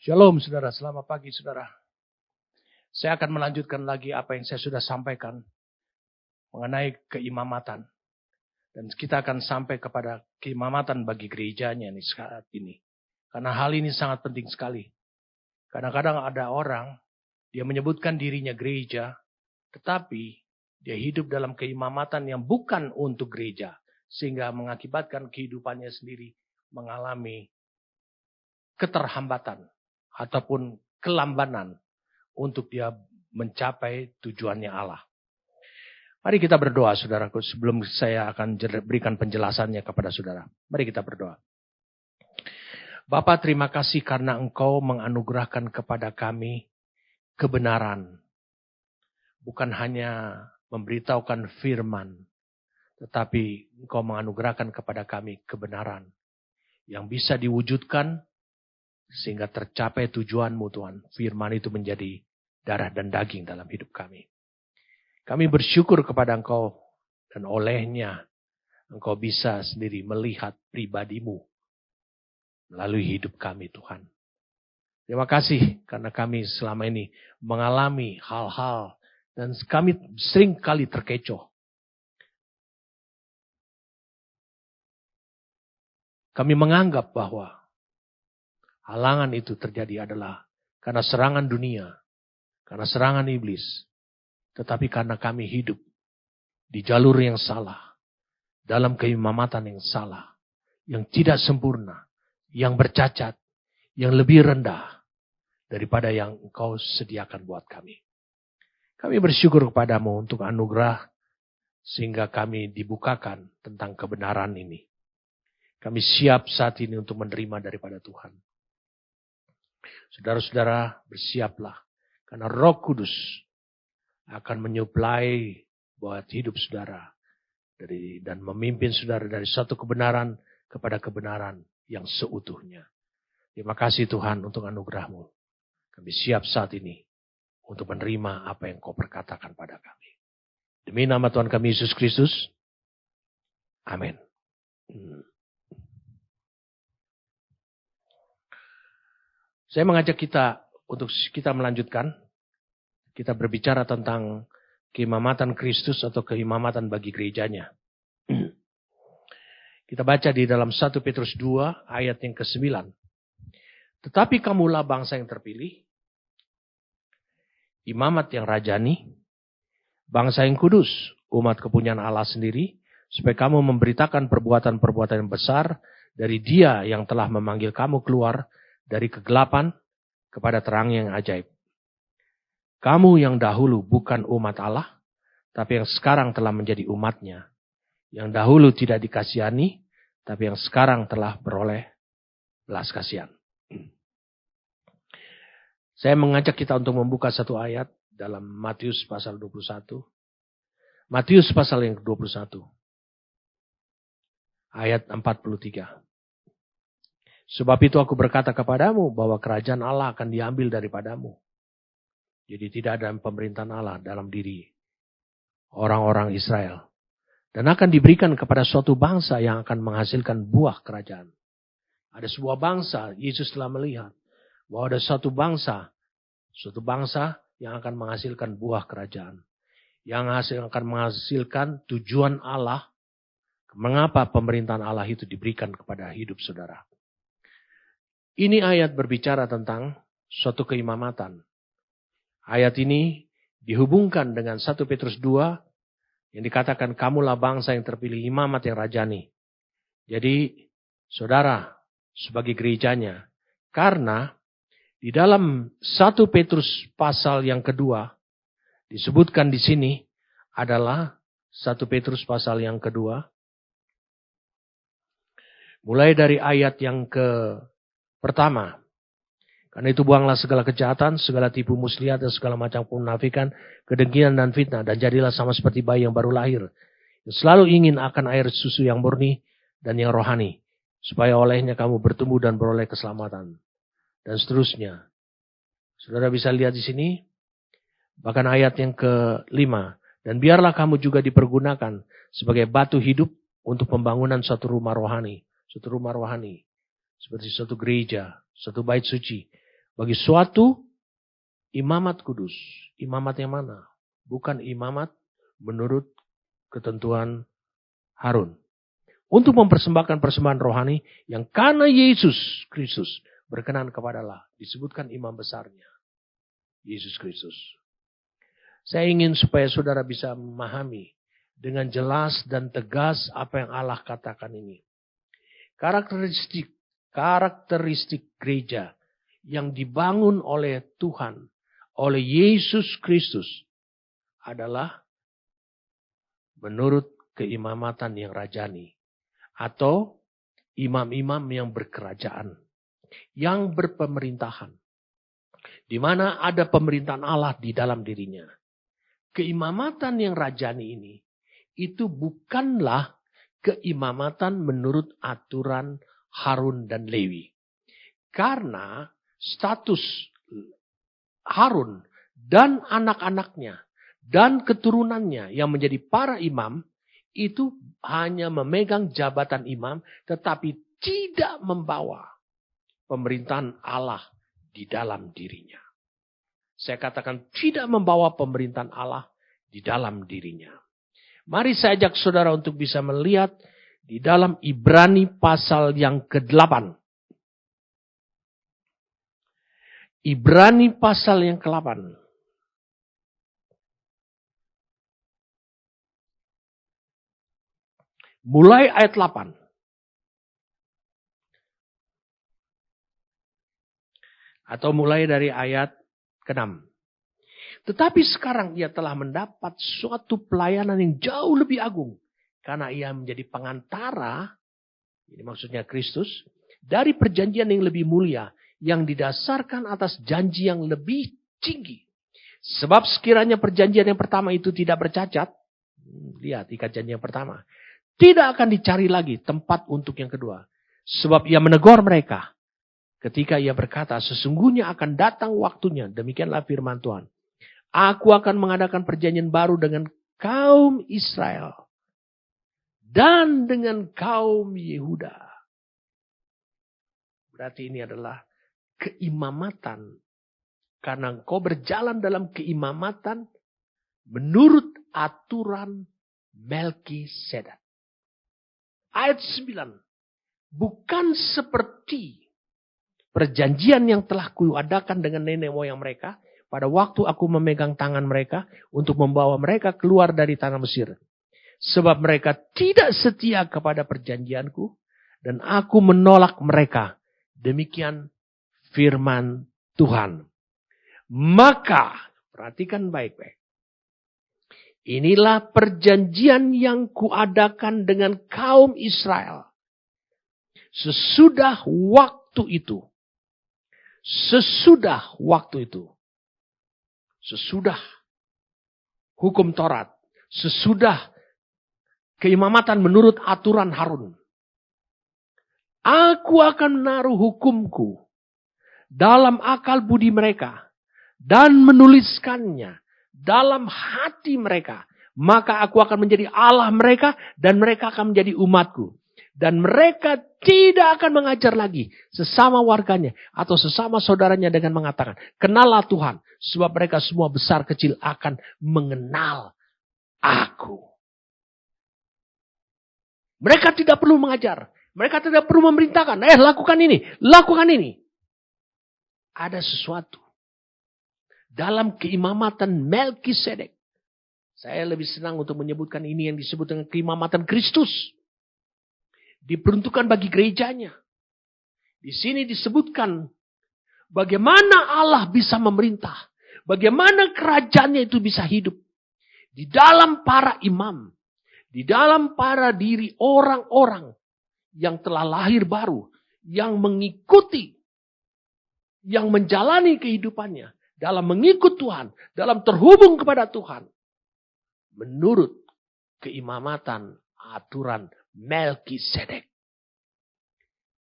Shalom saudara, selamat pagi saudara. Saya akan melanjutkan lagi apa yang saya sudah sampaikan mengenai keimamatan. Dan kita akan sampai kepada keimamatan bagi gerejanya nih saat ini. Karena hal ini sangat penting sekali. Kadang-kadang ada orang, dia menyebutkan dirinya gereja, tetapi dia hidup dalam keimamatan yang bukan untuk gereja. Sehingga mengakibatkan kehidupannya sendiri mengalami keterhambatan ataupun kelambanan untuk dia mencapai tujuannya Allah. Mari kita berdoa saudaraku sebelum saya akan berikan penjelasannya kepada saudara. Mari kita berdoa. Bapa, terima kasih karena Engkau menganugerahkan kepada kami kebenaran. Bukan hanya memberitahukan firman, tetapi Engkau menganugerahkan kepada kami kebenaran yang bisa diwujudkan sehingga tercapai tujuanmu Tuhan. Firman itu menjadi darah dan daging dalam hidup kami. Kami bersyukur kepada Engkau dan olehnya Engkau bisa sendiri melihat pribadimu melalui hidup kami Tuhan. Terima kasih karena kami selama ini mengalami hal-hal dan kami sering kali terkecoh. Kami menganggap bahwa halangan itu terjadi adalah karena serangan dunia, karena serangan iblis. Tetapi karena kami hidup di jalur yang salah, dalam keimamatan yang salah, yang tidak sempurna, yang bercacat, yang lebih rendah daripada yang Engkau sediakan buat kami. Kami bersyukur kepadamu untuk anugerah sehingga kami dibukakan tentang kebenaran ini. Kami siap saat ini untuk menerima daripada Tuhan. Saudara-saudara bersiaplah karena Roh Kudus akan menyuplai buat hidup saudara dan memimpin saudara dari satu kebenaran kepada kebenaran yang seutuhnya. Terima kasih Tuhan untuk anugerah-Mu. Kami siap saat ini untuk menerima apa yang Kau perkatakan pada kami. Demi nama Tuhan kami Yesus Kristus. Amin. Saya mengajak kita untuk kita melanjutkan. Kita berbicara tentang keimamatan Kristus atau keimamatan bagi gerejanya. Kita baca di dalam 1 Petrus 2 ayat yang ke-9. Tetapi kamulah bangsa yang terpilih, imamat yang rajani, bangsa yang kudus, umat kepunyaan Allah sendiri, supaya kamu memberitakan perbuatan-perbuatan yang besar dari Dia yang telah memanggil kamu keluar dari kegelapan kepada terang yang ajaib. Kamu yang dahulu bukan umat Allah, tapi yang sekarang telah menjadi umatnya. Yang dahulu tidak dikasihani, tapi yang sekarang telah beroleh belas kasihan. Saya mengajak kita untuk membuka satu ayat dalam Matius pasal 21. Matius pasal yang ke-21. Ayat 43. Sebab itu aku berkata kepadamu bahwa kerajaan Allah akan diambil daripadamu. Jadi tidak ada pemerintahan Allah dalam diri orang-orang Israel. Dan akan diberikan kepada suatu bangsa yang akan menghasilkan buah kerajaan. Ada sebuah bangsa, Yesus telah melihat bahwa ada suatu bangsa yang akan menghasilkan buah kerajaan. Yang akan menghasilkan tujuan Allah. Mengapa pemerintahan Allah itu diberikan kepada hidup saudara. Ini ayat berbicara tentang suatu keimamatan. Ayat ini dihubungkan dengan 1 Petrus 2 yang dikatakan kamulah bangsa yang terpilih, imamat yang rajani. Jadi saudara sebagai gerejanya. Karena di dalam 1 Petrus pasal yang kedua disebutkan di sini adalah 1 Petrus pasal yang kedua. Mulai dari ayat yang pertama, karena itu buanglah segala kejahatan, segala tipu muslihat dan segala macam kemunafikan, kedengkian dan fitnah, dan jadilah sama seperti bayi yang baru lahir, yang selalu ingin akan air susu yang murni dan yang rohani, supaya olehnya kamu bertumbuh dan beroleh keselamatan, dan seterusnya. Saudara bisa lihat di sini, bahkan ayat yang ke-5, dan biarlah kamu juga dipergunakan sebagai batu hidup untuk pembangunan suatu rumah rohani, seperti suatu gereja, suatu bait suci, bagi suatu imamat kudus. Imamat yang mana? Bukan imamat menurut ketentuan Harun. Untuk mempersembahkan persembahan rohani yang karena Yesus Kristus berkenan kepada Allah. Disebutkan imam besarnya. Yesus Kristus. Saya ingin supaya saudara bisa memahami dengan jelas dan tegas apa yang Allah katakan ini. Karakteristik gereja yang dibangun oleh Tuhan, oleh Yesus Kristus adalah menurut keimamatan yang rajani. Atau imam-imam yang berkerajaan, yang berpemerintahan. Di mana ada pemerintahan Allah di dalam dirinya. Keimamatan yang rajani ini, itu bukanlah keimamatan menurut aturan Harun dan Lewi. Karena status Harun dan anak-anaknya dan keturunannya yang menjadi para imam, itu hanya memegang jabatan imam, tetapi tidak membawa pemerintahan Allah di dalam dirinya. Saya katakan tidak membawa pemerintahan Allah di dalam dirinya. Mari saya ajak saudara untuk bisa melihat di dalam Ibrani pasal yang ke-8. Ibrani pasal yang ke-8. Mulai ayat 8. Atau mulai dari ayat ke-6. Tetapi sekarang ia telah mendapat suatu pelayanan yang jauh lebih agung. Karena ia menjadi pengantara, ini maksudnya Kristus, dari perjanjian yang lebih mulia. Yang didasarkan atas janji yang lebih tinggi. Sebab sekiranya perjanjian yang pertama itu tidak bercacat. Lihat ikat janji yang pertama. Tidak akan dicari lagi tempat untuk yang kedua. Sebab ia menegur mereka. Ketika ia berkata, sesungguhnya akan datang waktunya. Demikianlah firman Tuhan. Aku akan mengadakan perjanjian baru dengan kaum Israel. Dan dengan kaum Yehuda. Berarti ini adalah keimamatan. Karena engkau berjalan dalam keimamatan menurut aturan Melkisedek. Ayat 9. Bukan seperti perjanjian yang telah kuadakan dengan nenek moyang mereka. Pada waktu aku memegang tangan mereka. Untuk membawa mereka keluar dari tanah Mesir. Sebab mereka tidak setia kepada perjanjianku. Dan aku menolak mereka. Demikian firman Tuhan. Maka, perhatikan baik-baik. Inilah perjanjian yang kuadakan dengan kaum Israel. Sesudah waktu itu. Sesudah hukum Taurat. Sesudah keimamatan menurut aturan Harun. Aku akan menaruh hukumku dalam akal budi mereka. Dan menuliskannya dalam hati mereka. Maka aku akan menjadi Allah mereka. Dan mereka akan menjadi umatku. Dan mereka tidak akan mengajar lagi sesama warganya. Atau sesama saudaranya dengan mengatakan. Kenallah Tuhan. Sebab mereka semua besar kecil akan mengenal aku. Mereka tidak perlu mengajar. Mereka tidak perlu memerintahkan. Lakukan ini. Lakukan ini. Ada sesuatu. Dalam keimamatan Melkisedek. Saya lebih senang untuk menyebutkan ini yang disebut dengan keimamatan Kristus. Diperuntukkan bagi gerejanya. Di sini disebutkan bagaimana Allah bisa memerintah. Bagaimana kerajaannya itu bisa hidup. Di dalam para imam. Di dalam para diri orang-orang yang telah lahir baru. Yang mengikuti. Yang menjalani kehidupannya. Dalam mengikut Tuhan. Dalam terhubung kepada Tuhan. Menurut keimamatan aturan Melkisedek.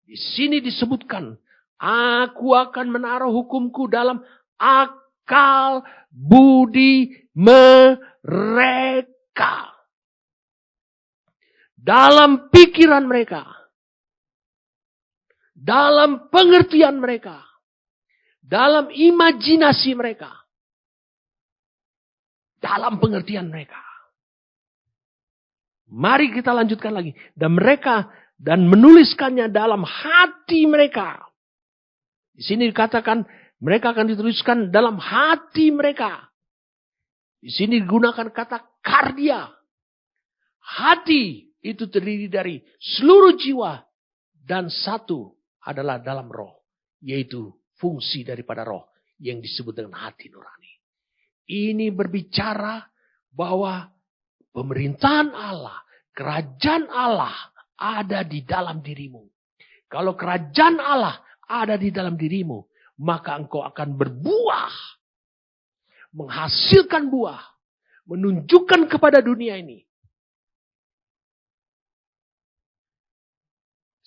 Di sini disebutkan. Aku akan menaruh hukumku dalam akal budi mereka. Dalam pikiran mereka. Dalam pengertian mereka. dalam imajinasi mereka, dalam pengertian mereka. Mari kita lanjutkan lagi. Dan menuliskannya dalam hati mereka. Di sini dikatakan mereka akan dituliskan dalam hati mereka. Di sini digunakan kata kardia. Hati itu terdiri dari seluruh jiwa dan satu adalah dalam roh. Yaitu fungsi daripada roh yang disebut dengan hati nurani. Ini berbicara bahwa pemerintahan Allah, kerajaan Allah ada di dalam dirimu. Kalau kerajaan Allah ada di dalam dirimu, maka engkau akan berbuah. Menghasilkan buah. Menunjukkan kepada dunia ini.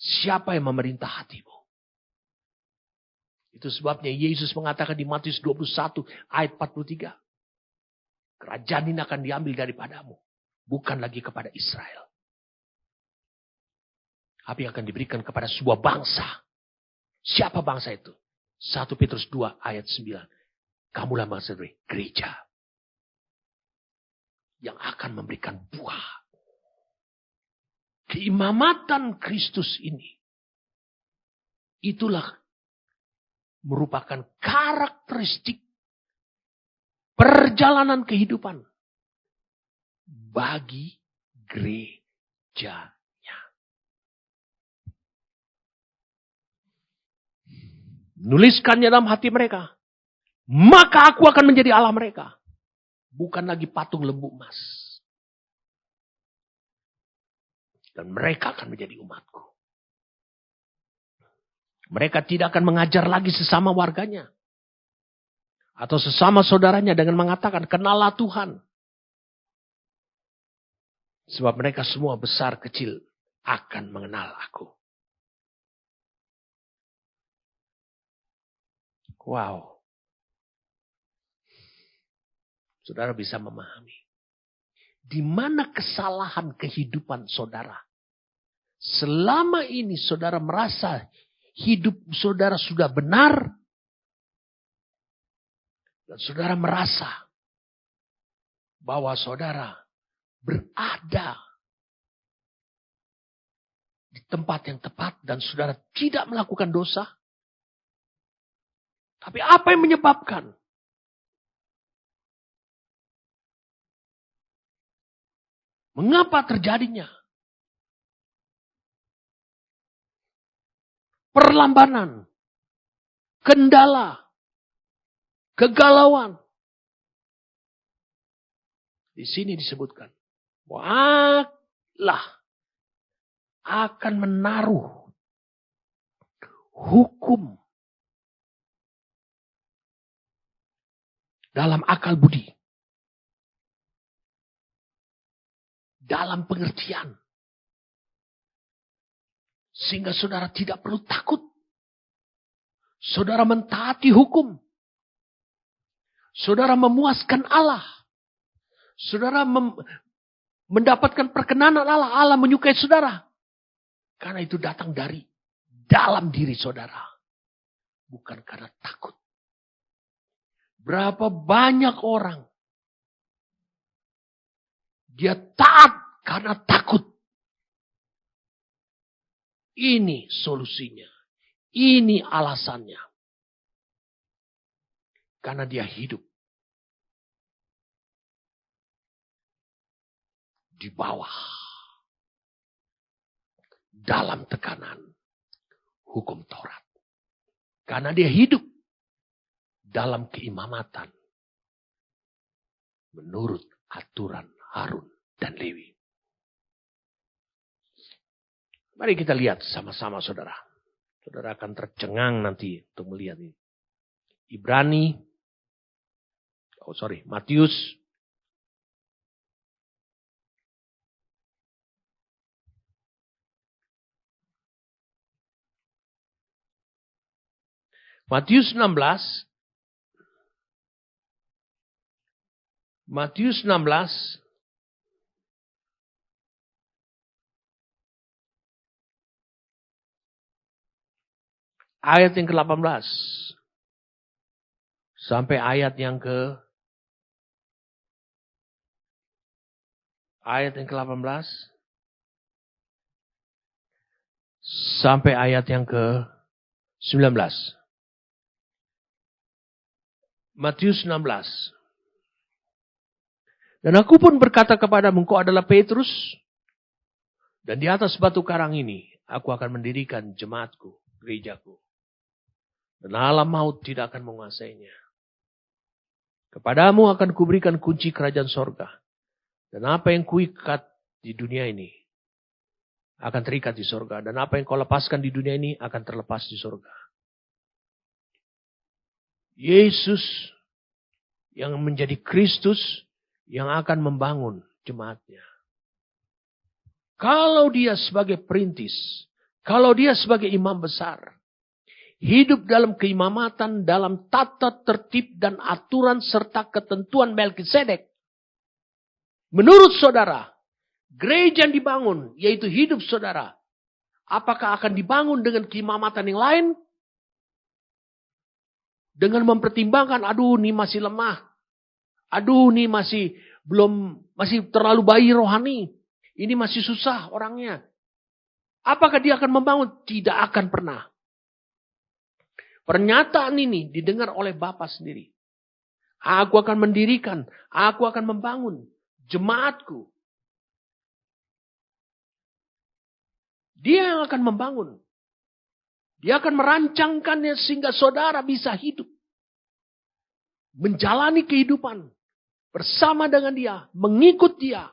Siapa yang memerintah hatimu? Itu sebabnya Yesus mengatakan di Matius 21 ayat 43. Kerajaan ini akan diambil daripadamu. Bukan lagi kepada Israel. Tapi akan diberikan kepada sebuah bangsa. Siapa bangsa itu? 1 Petrus 2 ayat 9. Kamulah bangsa dari gereja. Yang akan memberikan buah. Keimamatan Kristus ini. Itulah merupakan karakteristik perjalanan kehidupan bagi gerejanya. Nuliskannya dalam hati mereka. Maka aku akan menjadi Allah mereka. Bukan lagi patung lembu emas. Dan mereka akan menjadi umatku. Mereka tidak akan mengajar lagi sesama warganya. Atau sesama saudaranya dengan mengatakan, kenallah Tuhan. Sebab mereka semua besar kecil akan mengenal aku. Wow. Saudara bisa memahami. Di mana kesalahan kehidupan saudara? Selama ini saudara merasa hidup saudara sudah benar. Dan saudara merasa bahwa saudara berada di tempat yang tepat dan saudara tidak melakukan dosa. Tapi apa yang menyebabkan? Mengapa terjadinya? Perlambanan, kendala, kegalauan. Di sini disebutkan bahwa Allah akan menaruh hukum dalam akal budi. Dalam pengertian. Sehingga saudara tidak perlu takut. Saudara mentaati hukum. Saudara memuaskan Allah. Saudara mendapatkan perkenanan Allah. Allah menyukai saudara. Karena itu datang dari dalam diri saudara. Bukan karena takut. Berapa banyak orang. Dia taat karena takut. Ini solusinya. Ini alasannya. Karena dia hidup di bawah. Dalam tekanan hukum Taurat. Karena dia hidup dalam keimamatan. Menurut aturan Harun dan Lewi. Mari kita lihat sama-sama saudara. Saudara akan tercengang nanti untuk melihat ini. Matius. Matius 16. Matius 16. Ayat yang ke-18. Sampai ayat yang ke-18. Sampai ayat yang ke-19. Matius 16. Dan aku pun berkata kepadamu, engkau adalah Petrus, dan di atas batu karang ini aku akan mendirikan jemaatku, gerejaku. Dan alam maut tidak akan menguasainya. Kepadamu akan kuberikan kunci kerajaan sorga. Dan apa yang kuikat di dunia ini akan terikat di sorga. Dan apa yang kau lepaskan di dunia ini akan terlepas di sorga. Yesus yang menjadi Kristus yang akan membangun jemaatnya. Kalau dia sebagai perintis, kalau dia sebagai imam besar, hidup dalam keimamatan, dalam tata tertib dan aturan serta ketentuan Melkisedek. Menurut saudara, gereja yang dibangun, yaitu hidup saudara, apakah akan dibangun dengan keimamatan yang lain? Dengan mempertimbangkan, aduh ini masih lemah. Aduh ini masih terlalu bayi rohani. Ini masih susah orangnya. Apakah dia akan membangun? Tidak akan pernah. Pernyataan ini didengar oleh Bapa sendiri. Aku akan mendirikan, aku akan membangun jemaatku. Dia yang akan membangun. Dia akan merancangkannya sehingga saudara bisa hidup. Menjalani kehidupan bersama dengan dia, mengikut dia.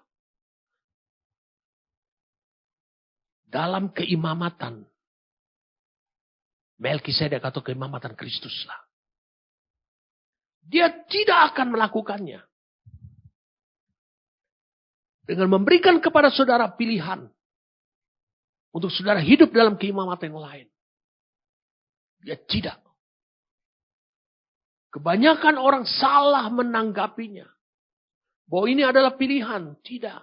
Dalam keimamatan Melkisedek atau keimamatan Kristus lah. Dia tidak akan melakukannya. Dengan memberikan kepada saudara pilihan. Untuk saudara hidup dalam keimamatan yang lain. Dia tidak. Kebanyakan orang salah menanggapinya. Bahwa ini adalah pilihan. Tidak.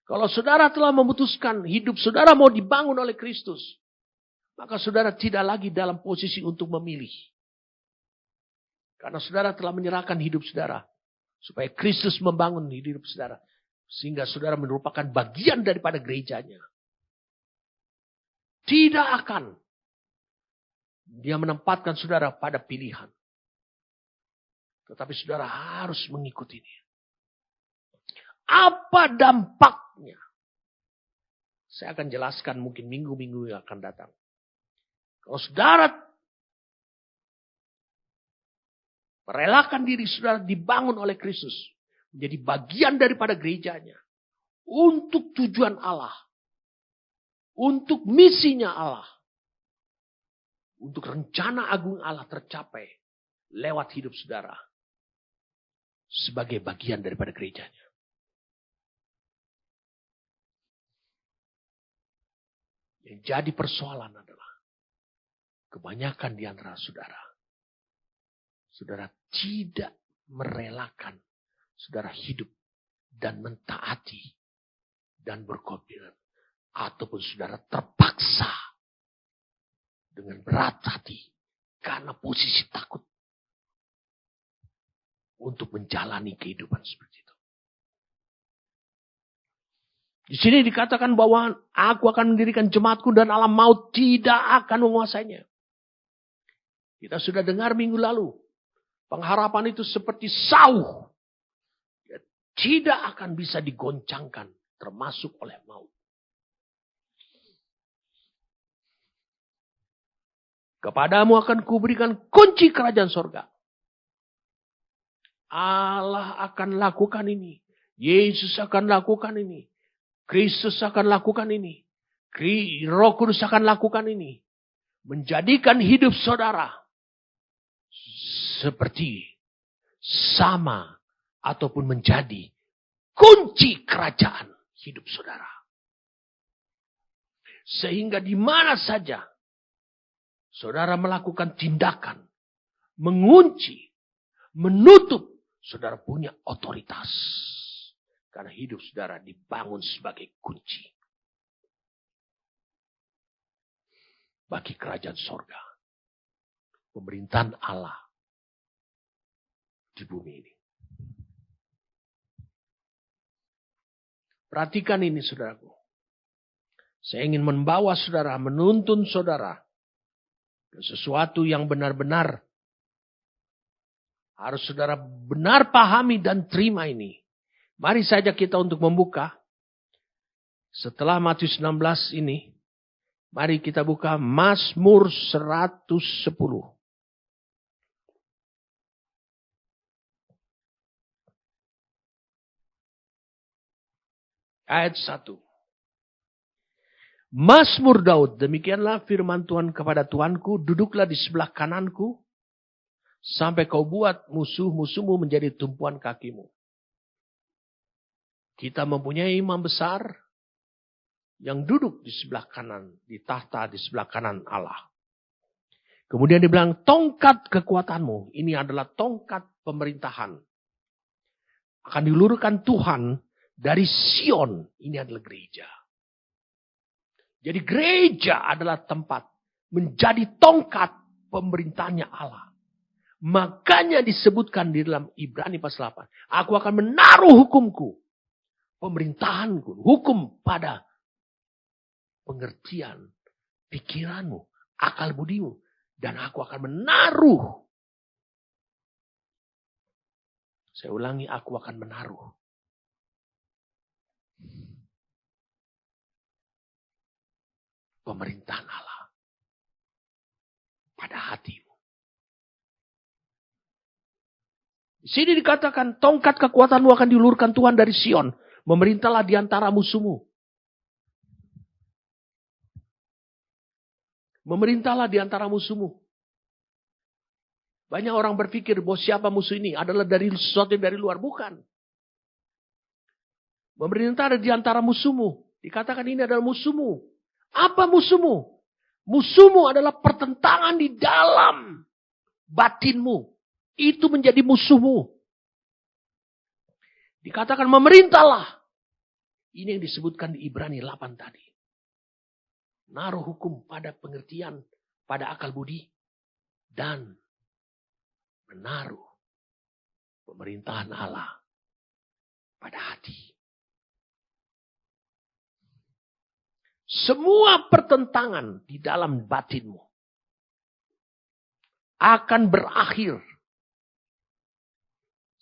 Kalau saudara telah memutuskan hidup saudara mau dibangun oleh Kristus. Maka saudara tidak lagi dalam posisi untuk memilih. Karena saudara telah menyerahkan hidup saudara. Supaya Kristus membangun hidup saudara. Sehingga saudara merupakan bagian daripada gerejanya. Tidak akan dia menempatkan saudara pada pilihan. Tetapi saudara harus mengikutinya. Apa dampaknya? Saya akan jelaskan mungkin minggu-minggu yang akan datang. Kalau saudara merelakan diri saudara dibangun oleh Kristus. Menjadi bagian daripada gerejanya. Untuk tujuan Allah. Untuk misinya Allah. Untuk rencana agung Allah tercapai. Lewat hidup saudara. Sebagai bagian daripada gerejanya. Yang jadi persoalan adalah. Kebanyakan di antara saudara. Saudara tidak merelakan. Saudara hidup. Dan mentaati. Dan berkomitmen. Ataupun saudara terpaksa. Dengan berat hati. Karena posisi takut. Untuk menjalani kehidupan seperti itu. Di sini dikatakan bahwa aku akan mendirikan jemaatku dan alam maut tidak akan menguasainya. Kita sudah dengar minggu lalu. Pengharapan itu seperti sauh. Tidak akan bisa digoncangkan. Termasuk oleh maut. Kepadamu akan kuberikan kunci kerajaan sorga. Allah akan lakukan ini. Yesus akan lakukan ini. Kristus akan lakukan ini. Roh Kudus akan lakukan ini. Menjadikan hidup saudara. Seperti sama. Ataupun menjadi kunci kerajaan hidup saudara. Sehingga di mana saja. Saudara melakukan tindakan. Mengunci. Menutup. Saudara punya otoritas. Karena hidup saudara dibangun sebagai kunci. Bagi kerajaan sorga. Pemerintahan Allah. di bumi ini. Perhatikan ini saudaraku. Saya ingin membawa saudara, menuntun saudara ke sesuatu yang benar-benar harus saudara benar pahami dan terima ini. Mari saja kita untuk membuka. Setelah Matius 16 ini, mari kita buka Mazmur 110. Ayat 1. Mazmur Daud, demikianlah firman Tuhan kepada Tuanku, duduklah di sebelah kananku, sampai kau buat musuh-musuhmu menjadi tumpuan kakimu. Kita mempunyai imam besar yang duduk di sebelah kanan, di tahta di sebelah kanan Allah. Kemudian dibilang, tongkat kekuatanmu, ini adalah tongkat pemerintahan. Akan diulurkan Tuhan dari Sion, ini adalah gereja. Jadi gereja adalah tempat menjadi tongkat pemerintahnya Allah. Makanya disebutkan di dalam Ibrani pasal 8. Aku akan menaruh hukumku, pemerintahanku, hukum pada pengertian, pikiranmu, akal budimu. Dan aku akan menaruh. Saya ulangi, aku akan menaruh. Pemerintahan Allah pada hatimu. Di sini dikatakan tongkat kekuatanmu akan diulurkan Tuhan dari Sion. Memerintahlah di antara musuhmu. Memerintahlah di antara musuhmu. Banyak orang berpikir bahwa siapa musuh ini adalah dari sesuatu yang dari luar. Bukan. Memerintah di antara musuhmu. Dikatakan ini adalah musuhmu. Apa musuhmu? Musuhmu adalah pertentangan di dalam batinmu. Itu menjadi musuhmu. Dikatakan memerintahlah. Ini yang disebutkan di Ibrani 8 tadi. Naruh hukum pada pengertian, pada akal budi. Dan menaruh pemerintahan Allah pada hati. Semua pertentangan di dalam batinmu akan berakhir.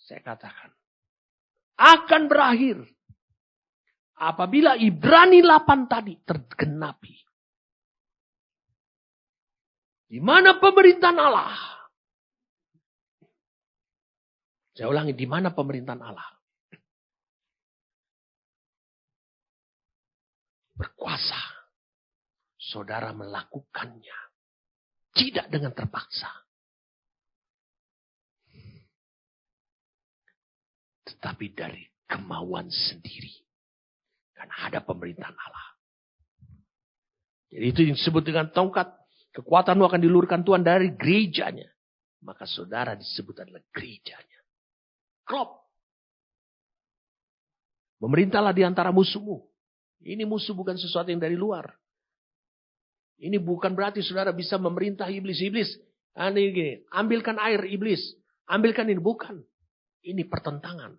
Saya katakan. Akan berakhir. Apabila Ibrani 8 tadi tergenapi. Di mana pemerintahan Allah? Saya ulangi, di mana pemerintahan Allah? Berkuasa. Saudara melakukannya. Tidak dengan terpaksa. Tetapi dari kemauan sendiri. Karena ada pemerintahan Allah. Jadi itu yang disebut dengan tongkat. Kekuatanmu akan dilurkan Tuhan dari gerejanya. Maka saudara disebut adalah gerejanya. Klop. Memerintahlah di antara musuhmu. Ini musuh bukan sesuatu yang dari luar. Ini bukan berarti saudara bisa memerintah iblis-iblis. Ini gini, ambilkan air iblis. Ambilkan ini. Bukan. Ini pertentangan.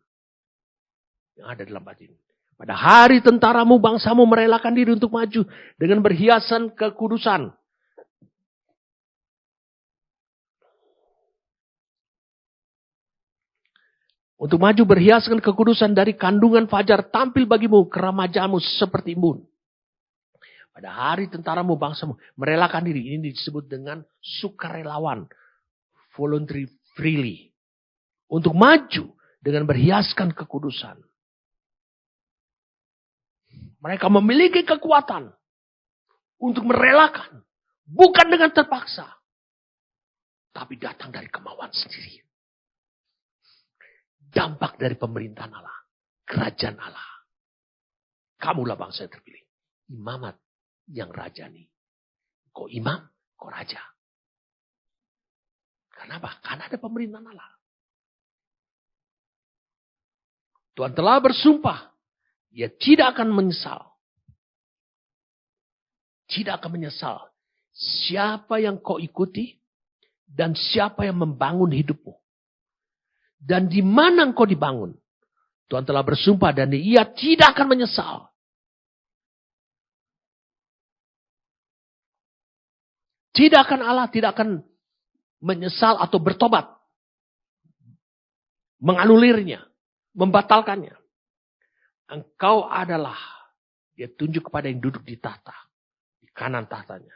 Yang ada dalam batin. Pada hari tentaramu, bangsamu merelakan diri untuk maju. Dengan berhiasan kekudusan. Untuk maju berhiaskan kekudusan dari kandungan fajar tampil bagimu keramajamu seperti embun. Pada hari tentaramu bangsamu merelakan diri. Ini disebut dengan sukarelawan. Voluntary freely. Untuk maju dengan berhiaskan kekudusan. Mereka memiliki kekuatan. Untuk merelakan. Bukan dengan terpaksa. Tapi datang dari kemauan sendiri. Dampak dari pemerintahan Allah. Kerajaan Allah. Kamulah bangsa yang terpilih. Imamat yang rajani. Kau imam, kau raja. Kenapa? Karena ada pemerintahan Allah. Tuhan telah bersumpah. Dia tidak akan menyesal. Tidak akan menyesal. Siapa yang kau ikuti. Dan siapa yang membangun hidupmu. dan di mana engkau dibangun. Tuhan telah bersumpah dan ia tidak akan menyesal. Allah tidak akan menyesal atau bertobat. Menganulirnya. Membatalkannya. Engkau adalah, dia tunjuk kepada yang duduk di tahta. Di kanan tahtanya.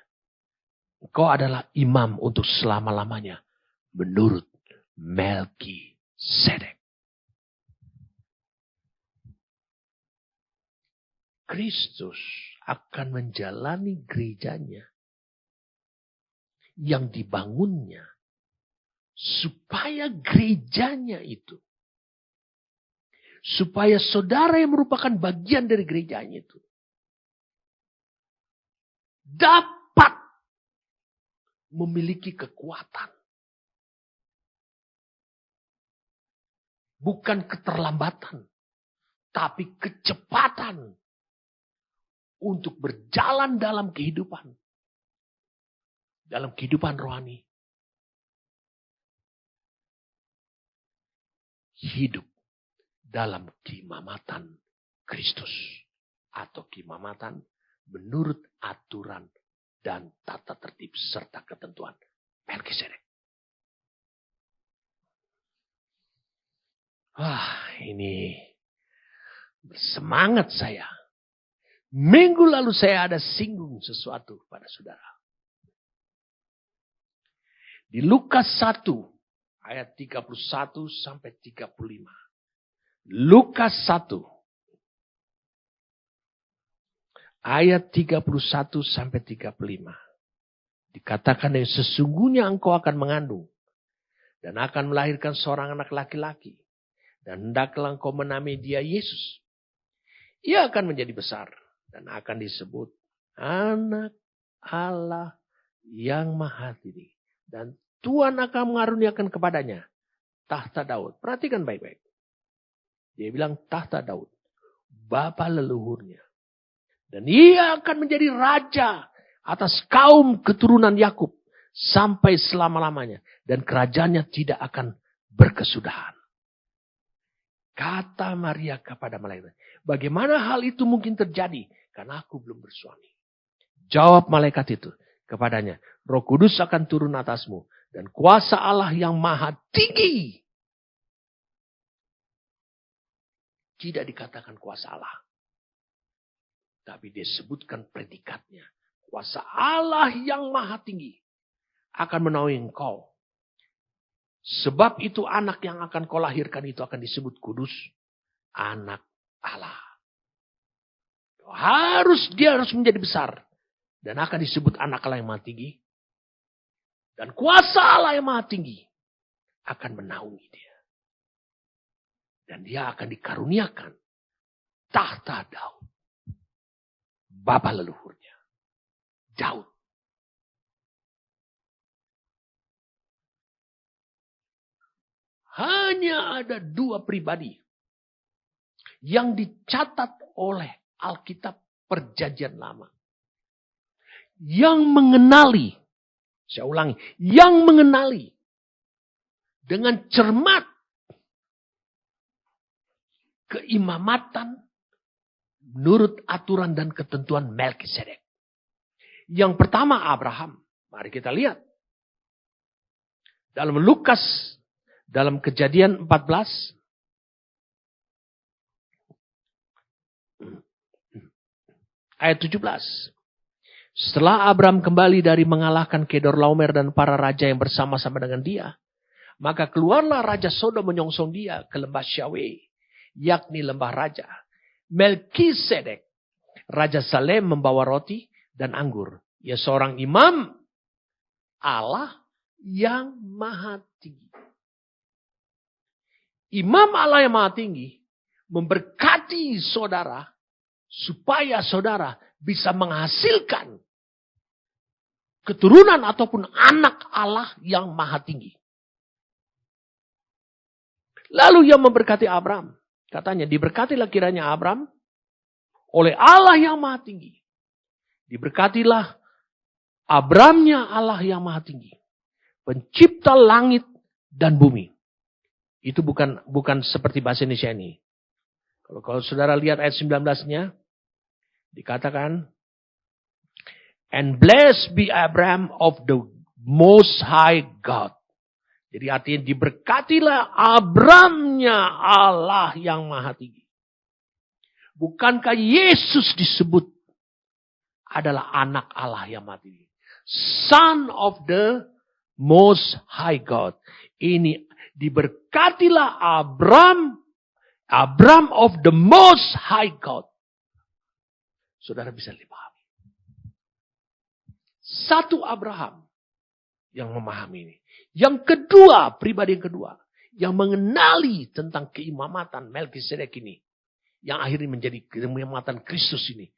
Engkau adalah imam untuk selama-lamanya. Menurut Melkisedek. Kristus akan menjalani gerejanya yang dibangunnya supaya gerejanya itu, supaya saudara yang merupakan bagian dari gerejanya itu dapat memiliki kekuatan, bukan keterlambatan, tapi kecepatan untuk berjalan dalam kehidupan. Dalam kehidupan rohani. Hidup dalam keimamatan Kristus. Atau keimamatan menurut aturan dan tata tertib serta ketentuan Melkisedek. Ini bersemangat saya. Minggu lalu saya ada singgung sesuatu pada saudara. Di Lukas 1 ayat 31 sampai 35. Lukas 1 ayat 31 sampai 35. Dikatakan yang sesungguhnya engkau akan mengandung dan akan melahirkan seorang anak laki-laki. Dan hendaklah engkau menamai dia Yesus. Ia akan menjadi besar dan akan disebut Anak Allah yang Maha Tinggi. Dan Tuhan akan mengaruniakan kepadanya tahta Daud. Perhatikan baik-baik. Dia bilang tahta Daud. Bapa leluhurnya. Dan ia akan menjadi raja atas kaum keturunan Yakub. Sampai selama-lamanya. Dan kerajaannya tidak akan berkesudahan. Kata Maria kepada malaikat. Bagaimana hal itu mungkin terjadi? Karena aku belum bersuami. Jawab malaikat itu kepadanya, Roh Kudus akan turun atasmu dan kuasa Allah yang Maha Tinggi. Tidak dikatakan kuasa Allah. Tapi disebutkan predikatnya. Kuasa Allah yang Maha Tinggi akan menaungi engkau. Sebab itu anak yang akan kau lahirkan itu akan disebut kudus. Anak Allah. Dia harus menjadi besar. Dan akan disebut anak Allah yang Maha Tinggi. Dan kuasa Allah yang Maha Tinggi akan menaungi dia. Dan dia akan dikaruniakan tahta Daud. Bapa leluhurnya. Daud. Hanya ada dua pribadi yang dicatat oleh Alkitab Perjanjian Lama. Yang mengenali, saya ulangi, yang mengenali dengan cermat keimamatan menurut aturan dan ketentuan Melkisedek. Yang pertama Abraham. Mari kita lihat. Dalam Lukas, dalam Kejadian 14. Ayat 17. Setelah Abram kembali dari mengalahkan Kedorlaomer dan para raja yang bersama-sama dengan dia. Maka keluarlah Raja Sodom menyongsong dia ke lembah Syawe. Yakni lembah raja. Melkisedek. Raja Salem membawa roti dan anggur. Ia seorang imam Allah yang Maha Tinggi. Imam Allah yang Maha Tinggi memberkati saudara supaya saudara bisa menghasilkan keturunan ataupun anak Allah yang Maha Tinggi. Lalu ia memberkati Abram. Katanya diberkatilah kiranya Abram oleh Allah yang Maha Tinggi. Diberkatilah Abramnya Allah yang Maha Tinggi. Pencipta langit dan bumi. Itu bukan seperti bahasa Indonesia ini. Kalau saudara lihat ayat 19-nya, dikatakan, and blessed be Abraham of the Most High God. Jadi artinya diberkatilah Abramnya Allah yang Maha Tinggi. Bukankah Yesus disebut adalah anak Allah yang Maha Tinggi? Son of the Most High God. Ini diberkatilah Abram of the Most High God. Saudara bisa dipahami. Satu Abraham yang memahami ini. Yang kedua, pribadi yang kedua. Yang mengenali tentang keimamatan Melkisedek ini. Yang akhirnya menjadi keimamatan Kristus ini.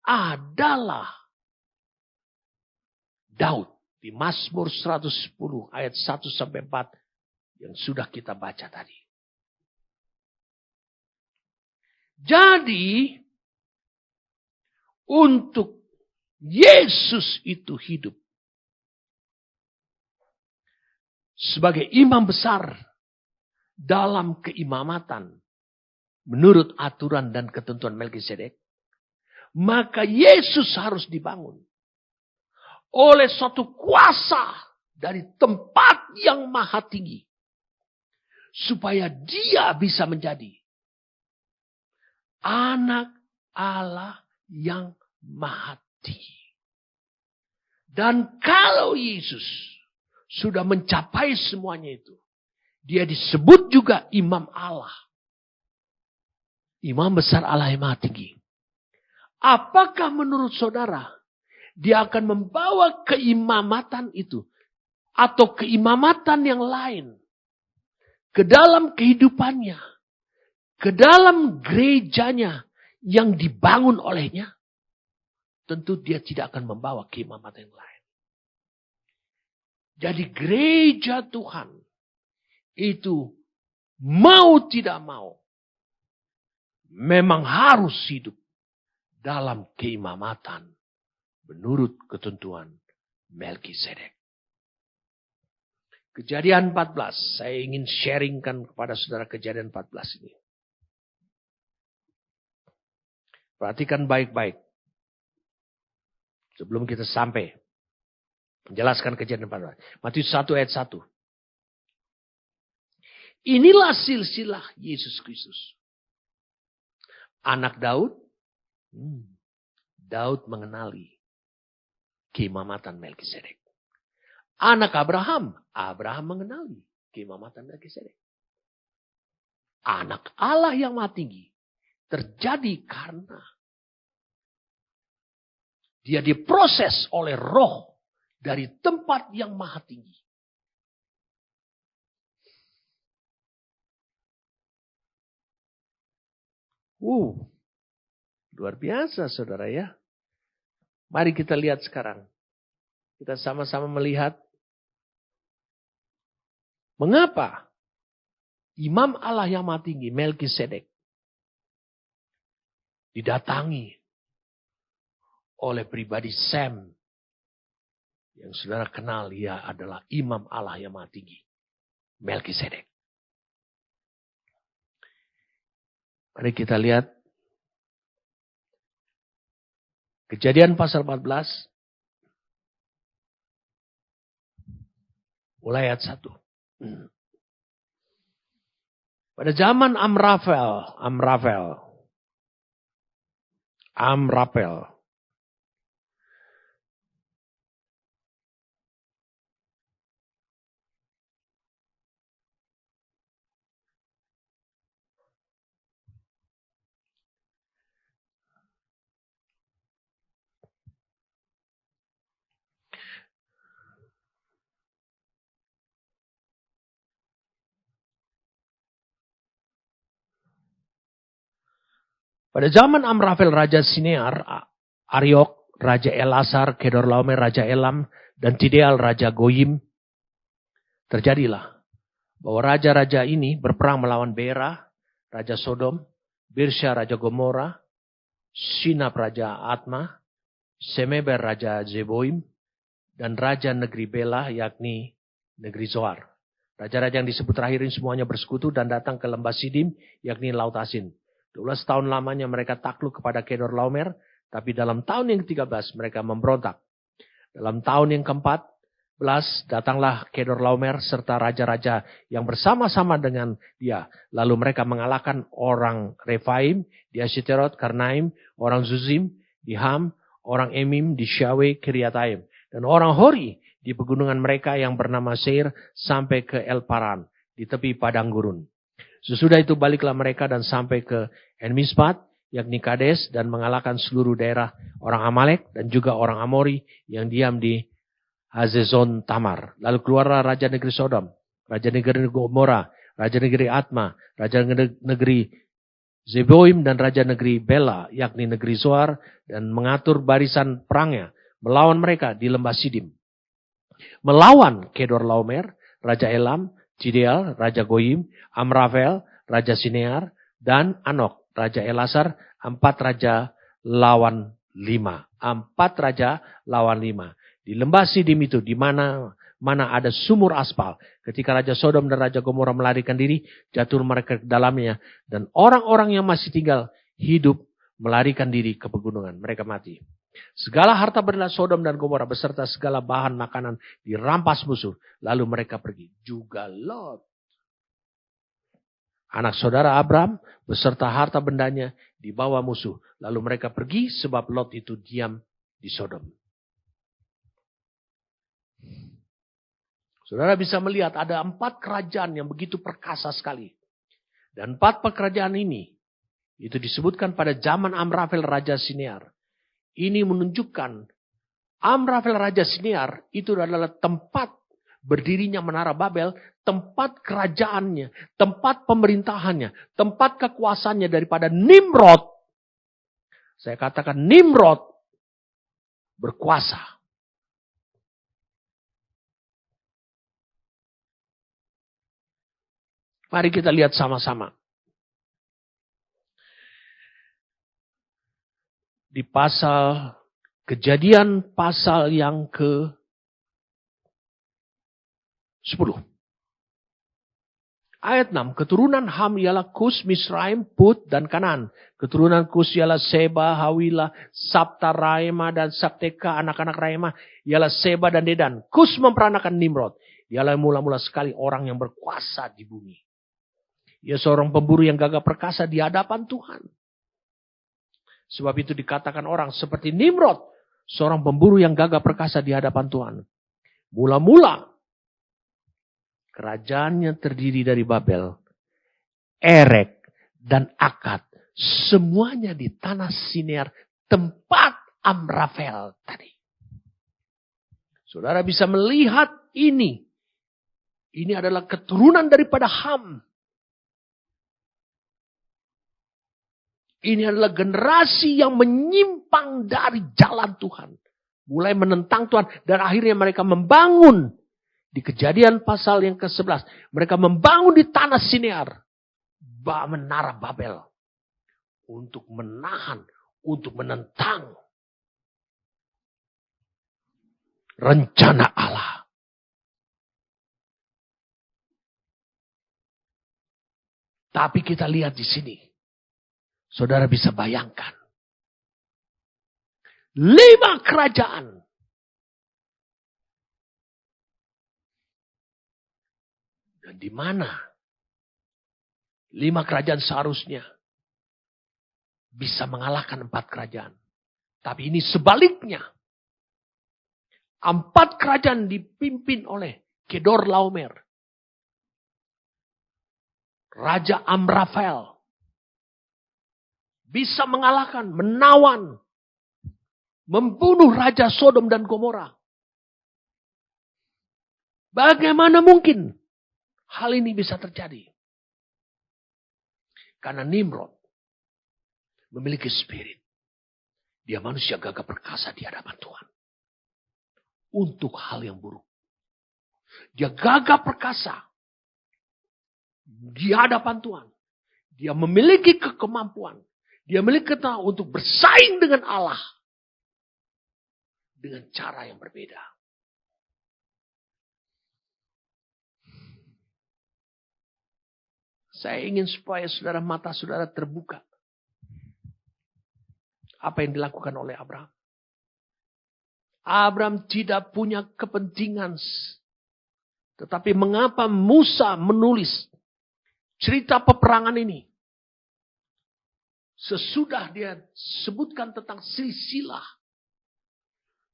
Adalah Daud. Di Mazmur 110 ayat 1-4. Yang sudah kita baca tadi. Jadi, untuk Yesus itu hidup. Sebagai imam besar dalam keimamatan menurut aturan dan ketentuan Melkisedek, maka Yesus harus dibangun oleh suatu kuasa dari tempat yang maha tinggi, supaya dia bisa menjadi anak Allah yang maha tinggi. Dan kalau Yesus sudah mencapai semuanya itu, dia disebut juga imam Allah. Imam besar Allah yang maha tinggi. Apakah menurut saudara, dia akan membawa keimamatan itu, atau keimamatan yang lain, ke dalam kehidupannya, ke dalam gerejanya yang dibangun olehnya? Tentu dia tidak akan membawa keimamatan yang lain. Jadi gereja Tuhan itu mau tidak mau memang harus hidup dalam keimamatan menurut ketentuan Melkisedek. Kejadian 14, saya ingin sharingkan kepada saudara Kejadian 14 ini. Perhatikan baik-baik sebelum kita sampai menjelaskan Kejadian 14. Matius 1 ayat 1. Inilah silsilah Yesus Kristus. Anak Daud. Daud mengenali keimamatan Melkisedek. Anak Abraham. Abraham mengenali keimamatan Melkisedek. Anak Allah yang maha tinggi. Terjadi karena dia diproses oleh roh dari tempat yang maha tinggi. Luar biasa saudara ya. Mari kita lihat sekarang. Kita sama-sama melihat. Mengapa imam Allah yang maha tinggi, Melkisedek, didatangi oleh pribadi Sem, yang saudara kenal, dia adalah imam Allah yang maha tinggi, Melkisedek. Mari kita lihat Kejadian pasal 14. Mulai ayat 1. Pada zaman Amrafel. Pada zaman Amrafel Raja Sinear, Ariok Raja Elasar, Kedorlaomer Raja Elam, dan Tideal Raja Goyim, terjadilah bahwa raja-raja ini berperang melawan Bera, Raja Sodom, Birsha Raja Gomora, Sinab Raja Atma, Semeber Raja Zeboim, dan Raja negeri Bela, yakni negeri Zoar. Raja-raja yang disebut terakhir ini semuanya bersekutu dan datang ke lembah Sidim, yakni Laut Asin. 12 tahun lamanya mereka takluk kepada Kedorlaomer, tapi dalam tahun yang ke-13 mereka memberontak. Dalam tahun yang ke-14 datanglah Kedorlaomer serta raja-raja yang bersama-sama dengan dia. Lalu mereka mengalahkan orang Refaim di Ashiterot, Karnaim, orang Zuzim di Ham, orang Emim di Syawe, Kiriataim, dan orang Hori di pegunungan mereka yang bernama Seir sampai ke El Paran di tepi padang gurun. Sesudah itu baliklah mereka dan sampai ke En-Mispat, yakni Kades, dan mengalahkan seluruh daerah orang Amalek dan juga orang Amori yang diam di Hazezon Tamar. Lalu keluarlah raja negeri Sodom, raja negeri Gomora, raja negeri Atma, raja negeri Zeboim, dan raja negeri Bela, yakni negeri Zoar, dan mengatur barisan perangnya melawan mereka di lembah Sidim. Melawan Kedorlaomer, raja Elam, Cideal, raja Goyim, Amrafel, raja Sinear, dan Anok, raja Elasar, 4 raja lawan 5. 4 raja lawan 5. Di lembah Sidim itu, di mana ada sumur aspal. Ketika raja Sodom dan raja Gomora melarikan diri, jatuh mereka ke dalamnya. Dan orang-orang yang masih tinggal hidup melarikan diri ke pegunungan. Mereka mati. Segala harta benda Sodom dan Gomora beserta segala bahan makanan dirampas musuh. Lalu mereka pergi. Juga Lot, anak saudara Abram, beserta harta bendanya dibawa musuh. Lalu mereka pergi sebab Lot itu diam di Sodom. Saudara bisa melihat ada 4 kerajaan yang begitu perkasa sekali. Dan 4 kerajaan ini, itu disebutkan pada zaman Amrafel Raja Sinear. Ini menunjukkan Amrafel Raja Sinear itu adalah tempat berdirinya Menara Babel, tempat kerajaannya, tempat pemerintahannya, tempat kekuasaannya daripada Nimrod. Saya katakan Nimrod berkuasa. Mari kita lihat sama-sama. Di pasal Kejadian pasal yang ke-10. Ayat 6. Keturunan Ham ialah Kus, Misraim, Put, dan Kanaan. Keturunan Kus ialah Seba, Hawila, Sabta, Raima, dan Sabteka. Anak-anak Raima ialah Seba dan Dedan. Kus memperanakan Nimrod. Dialah mula-mula sekali orang yang berkuasa di bumi. Ia seorang pemburu yang gagah perkasa di hadapan Tuhan. Sebab itu dikatakan orang seperti Nimrod, seorang pemburu yang gagah perkasa di hadapan Tuhan. Mula-mula kerajaannya terdiri dari Babel, Erek, dan Akad. Semuanya di tanah Sinear, tempat Amrafel tadi. Saudara bisa melihat ini. Ini adalah keturunan daripada Ham. Ini adalah generasi yang menyimpang dari jalan Tuhan. Mulai menentang Tuhan. Dan akhirnya mereka membangun. Di Kejadian pasal yang ke-11. Mereka membangun di tanah Sinear. Menara Babel. Untuk menahan. Untuk menentang. Rencana Allah. Tapi kita lihat di sini. Saudara bisa bayangkan. 5 kerajaan. Dan di mana 5 kerajaan seharusnya bisa mengalahkan 4 kerajaan. Tapi ini sebaliknya. 4 kerajaan dipimpin oleh Kedorlaomer. Raja Amrafel. Bisa mengalahkan, menawan, membunuh Raja Sodom dan Gomora. Bagaimana mungkin hal ini bisa terjadi? Karena Nimrod memiliki spirit. Dia manusia gagah perkasa di hadapan Tuhan. Untuk hal yang buruk. Dia gagah perkasa di hadapan Tuhan. Dia memiliki kemampuan. Dia memiliki kemampuan untuk bersaing dengan Allah. Dengan cara yang berbeda. Saya ingin supaya saudara, mata saudara terbuka. Apa yang dilakukan oleh Abraham. Abraham tidak punya kepentingan. Tetapi mengapa Musa menulis cerita peperangan ini? Sesudah dia sebutkan tentang silsilah.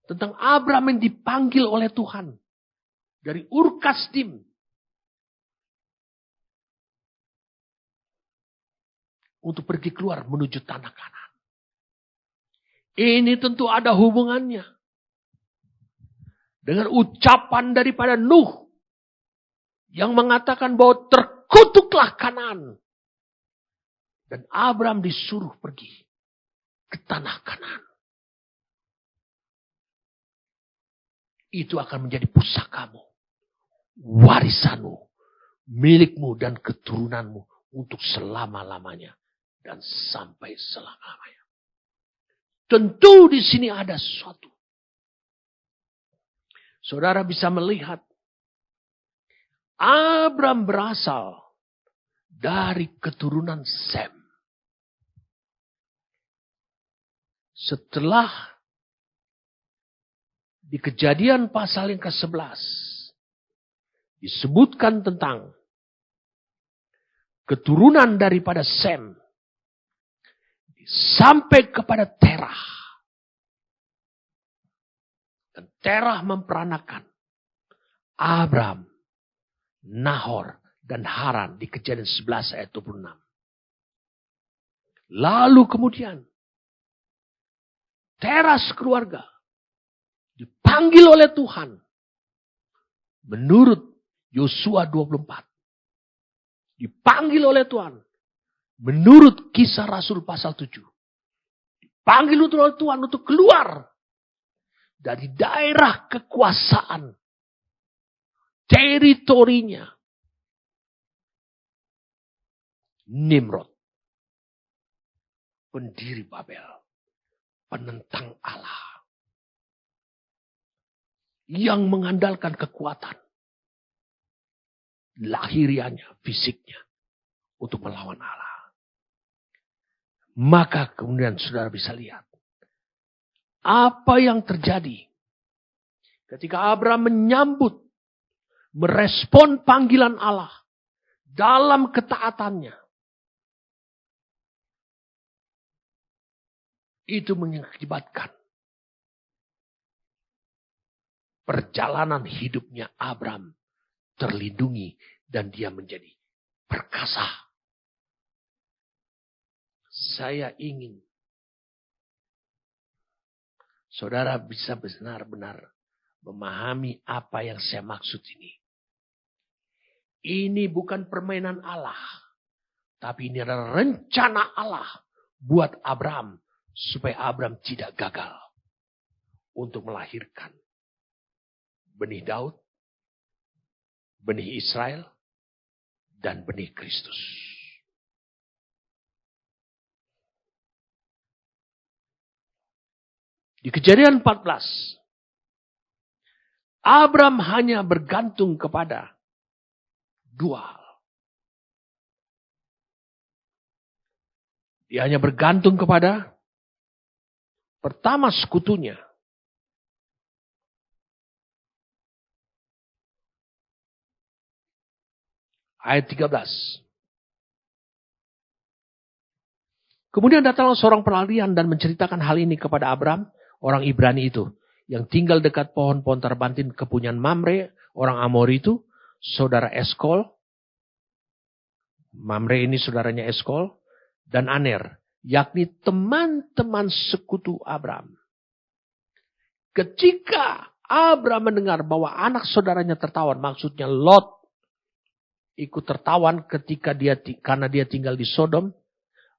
Tentang Abraham yang dipanggil oleh Tuhan. Dari Ur Kasdim. Untuk pergi keluar menuju tanah Kanaan. Ini tentu ada hubungannya. Dengan ucapan daripada Nuh. Yang mengatakan bahwa terkutuklah Kanaan. Dan Abraham disuruh pergi ke tanah Kanaan. Itu akan menjadi pusakamu. Warisanmu. Milikmu dan keturunanmu. Untuk selama-lamanya. Dan sampai selama-lamanya. Tentu di sini ada sesuatu. Saudara bisa melihat. Abraham berasal dari keturunan Sem. Setelah di Kejadian pasal yang ke-11 disebutkan tentang keturunan daripada Sem sampai kepada Terah. Dan Terah memperanakan Abraham, Nahor, dan Haran di Kejadian 11 ayat 26. Lalu kemudian Terah keluarga dipanggil oleh Tuhan menurut Yosua 24. Dipanggil oleh Tuhan menurut Kisah Rasul pasal 7. Dipanggil oleh Tuhan untuk keluar dari daerah kekuasaan teritorinya Nimrod, pendiri Babel, penentang Allah, yang mengandalkan kekuatan lahirianya, fisiknya untuk melawan Allah. Maka kemudian saudara bisa lihat apa yang terjadi ketika Abraham menyambut, merespon panggilan Allah dalam ketaatannya. Itu mengakibatkan perjalanan hidupnya Abraham terlindungi dan dia menjadi perkasa. Saya ingin saudara bisa benar-benar memahami apa yang saya maksud ini. Ini bukan permainan Allah, tapi ini adalah rencana Allah buat Abraham supaya Abraham tidak gagal untuk melahirkan benih Daud, benih Israel, dan benih Kristus. Di Kejadian 14, Abraham hanya bergantung kepada dua hal. Dia hanya bergantung kepada pertama sekutunya. Ayat 13. Kemudian datanglah seorang pelarian dan menceritakan hal ini kepada Abraham, orang Ibrani itu, yang tinggal dekat pohon-pohon terbantin kepunyaan Mamre, orang Amori itu, saudara Eskol. Mamre ini saudaranya Eskol. Dan Aner, yakni teman-teman sekutu Abraham. Ketika Abraham mendengar bahwa anak saudaranya tertawan, maksudnya Lot, ikut tertawan ketika karena dia tinggal di Sodom,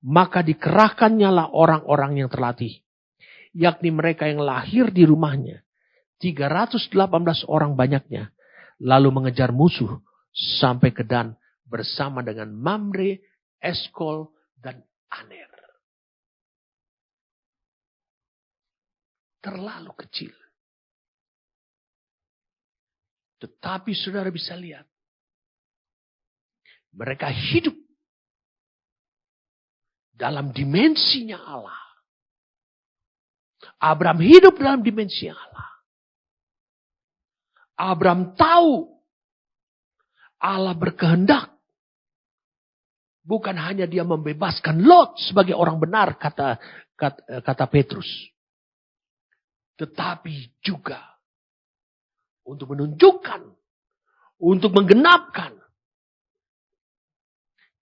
maka dikerahkannya lah orang-orang yang terlatih, yakni mereka yang lahir di rumahnya, 318 orang banyaknya, lalu mengejar musuh sampai ke Dan bersama dengan Mamre, Eskol, dan Aner. Terlalu kecil. Tetapi saudara bisa lihat, mereka hidup dalam dimensinya Allah. Abraham hidup dalam dimensi Allah. Abraham tahu Allah berkehendak. Bukan hanya dia membebaskan Lot sebagai orang benar, kata Petrus. Tetapi juga untuk menunjukkan, untuk menggenapkan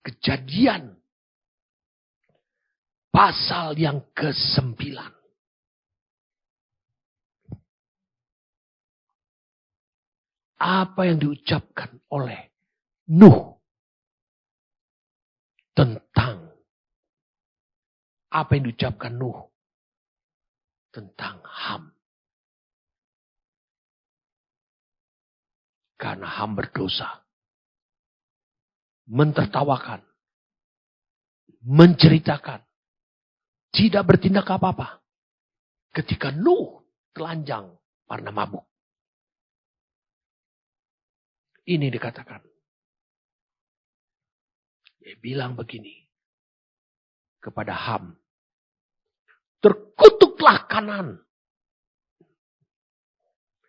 Kejadian pasal yang ke-9. Apa yang diucapkan oleh Nuh tentang tentang Ham. Karena Ham berdosa. Mentertawakan. Menceritakan. Tidak bertindak apa-apa. Ketika Nuh telanjang karena mabuk. Ini dikatakan. Dia bilang begini. Kepada Ham. Terkutuklah Kanan.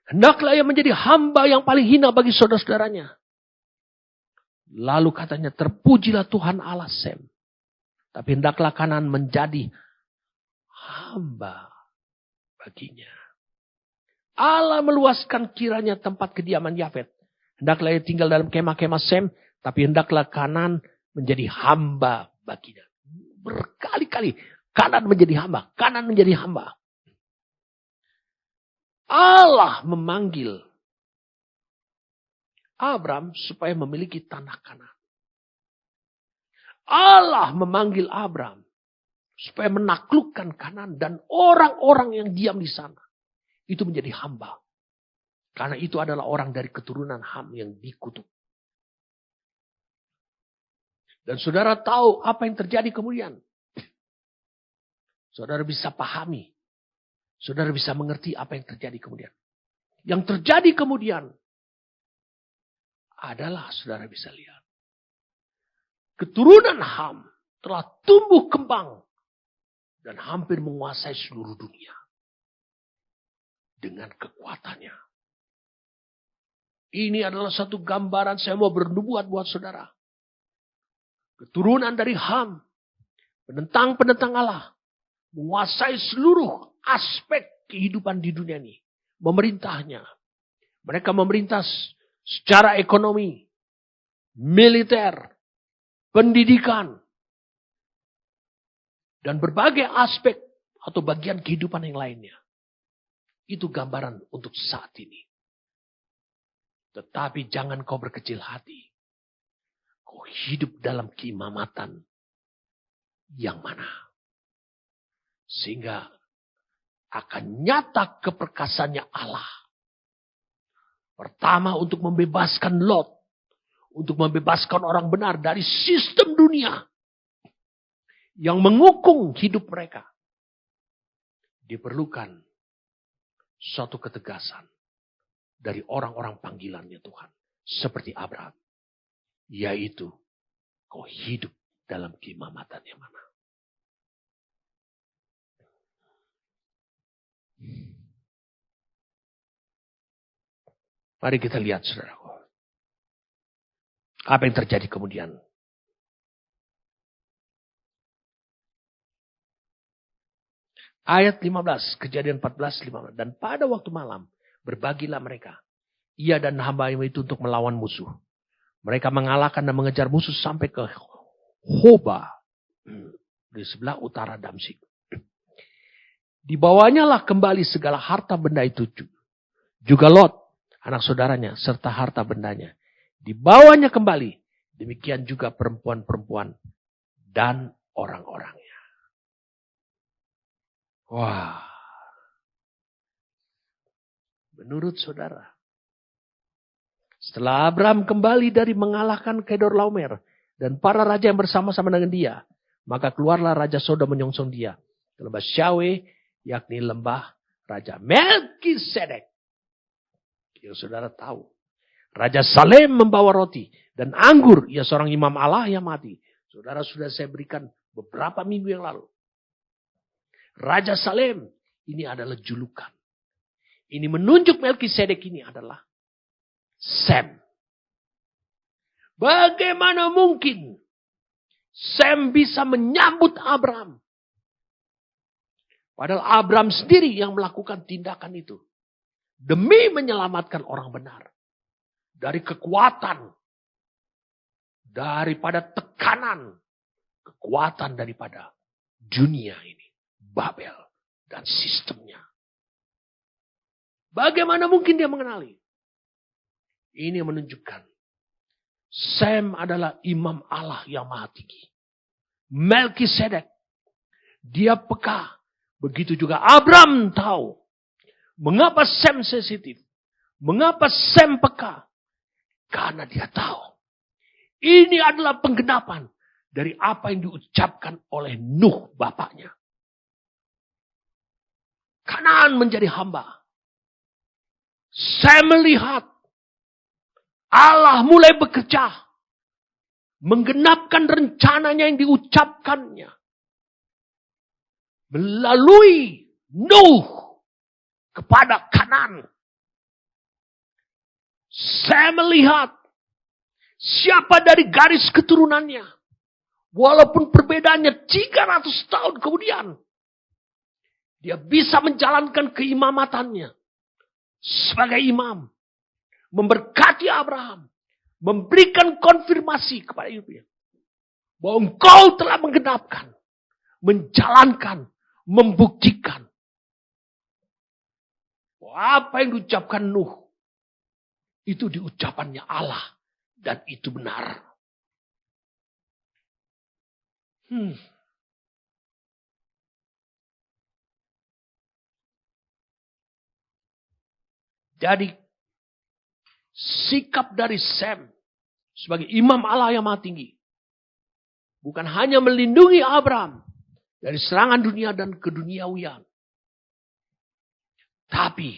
Hendaklah ia menjadi hamba yang paling hina bagi saudara-saudaranya. Lalu katanya, terpujilah Tuhan Allah Sem. Tapi hendaklah Kanan menjadi hamba baginya. Allah meluaskan kiranya tempat kediaman Yafet. Hendaklah ia tinggal dalam kemah-kemah Sem. Tapi hendaklah Kanan menjadi hamba baginya. Berkali-kali Kanan menjadi hamba. Kanan menjadi hamba. Allah memanggil Abram supaya memiliki tanah Kanan. Allah memanggil Abram supaya menaklukkan Kanan dan orang-orang yang diam di sana. Itu menjadi hamba. Karena itu adalah orang dari keturunan Ham yang dikutuk. Dan saudara tahu apa yang terjadi kemudian. Saudara bisa pahami. Saudara bisa mengerti apa yang terjadi kemudian. Yang terjadi kemudian adalah saudara bisa lihat. Keturunan Ham telah tumbuh kembang dan hampir menguasai seluruh dunia. Dengan kekuatannya. Ini adalah satu gambaran saya mau bernubuat buat saudara. Keturunan dari Ham. Penentang-penentang Allah. Menguasai seluruh aspek kehidupan di dunia ini. Memerintahnya. Mereka memerintah secara ekonomi. Militer. Pendidikan. Dan berbagai aspek atau bagian kehidupan yang lainnya. Itu gambaran untuk saat ini. Tetapi jangan kau berkecil hati. Kau hidup dalam keimamatan yang mana? Sehingga akan nyata keperkasaannya Allah. Pertama untuk membebaskan Lot. Untuk membebaskan orang benar dari sistem dunia. Yang mengukung hidup mereka. Diperlukan suatu ketegasan. Dari orang-orang panggilannya Tuhan. Seperti Abraham. Yaitu kau hidup dalam keimamatan yang mana. Mari kita lihat saudaraku. Apa yang terjadi kemudian. Ayat 15. Kejadian 14, 15. Dan pada waktu malam. Berbagilah mereka. Ia dan hamba itu untuk melawan musuh. Mereka mengalahkan dan mengejar musuh sampai ke Hoba. Di sebelah utara Damsyik. Dibawanya lah kembali segala harta benda itu. Juga Lot. Anak saudaranya. Serta harta bendanya. Dibawanya kembali. Demikian juga perempuan-perempuan. Dan orang-orangnya. Wah. Menurut saudara. Setelah Abraham kembali dari mengalahkan Kedorlaomer. Dan para raja yang bersama-sama dengan dia. Maka keluarlah Raja Sodom menyongsong dia. Ke lembah Syawe. Yakni lembah Raja Melkisedek. Yang saudara tahu. Raja Salem membawa roti. Dan anggur. Ia seorang imam Allah yang mati. Saudara sudah saya berikan beberapa minggu yang lalu. Raja Salem, ini adalah julukan. Ini menunjuk Melkisedek ini adalah Sem. Bagaimana mungkin Sem bisa menyambut Abraham? Padahal Abraham sendiri yang melakukan tindakan itu. Demi menyelamatkan orang benar. Dari kekuatan. Daripada tekanan. Kekuatan daripada dunia ini. Babel dan sistemnya. Bagaimana mungkin dia mengenali? Ini menunjukkan Sem adalah imam Allah yang maha tinggi. Melkisedek, dia peka. Begitu juga Abraham tahu. Mengapa Sem sensitif? Mengapa Sem peka? Karena dia tahu. Ini adalah penggenapan dari apa yang diucapkan oleh Nuh bapaknya. Kanaan menjadi hamba. Saya melihat Allah mulai bekerja. Menggenapkan rencananya yang diucapkannya. Melalui Nuh kepada Kanaan. Saya melihat siapa dari garis keturunannya. Walaupun perbedaannya 300 tahun kemudian. Dia bisa menjalankan keimamatannya. Sebagai imam. Memberkati Abraham. Memberikan konfirmasi kepada hidupnya. Bahwa engkau telah menggenapkan. Menjalankan. Membuktikan. Bahwa apa yang diucapkan Nuh. Itu diucapannya Allah. Dan itu benar. Jadi sikap dari Sem sebagai imam Allah yang maha tinggi. Bukan hanya melindungi Abraham dari serangan dunia dan keduniawian. Tapi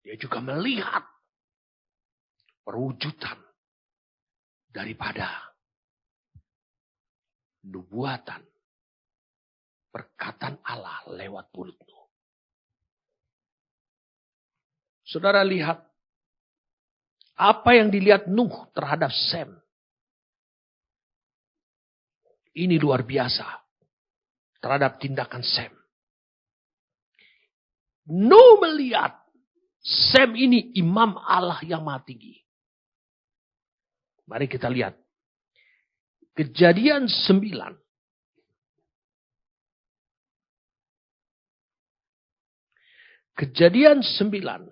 dia juga melihat perwujudan daripada nubuatan perkataan Allah lewat mulut Nuh. Saudara lihat apa yang dilihat Nuh terhadap Sem. Ini luar biasa terhadap tindakan Sem. Nuh melihat Sem ini imam Allah yang maha tinggi. Mari kita lihat. Kejadian 9. Kejadian 9.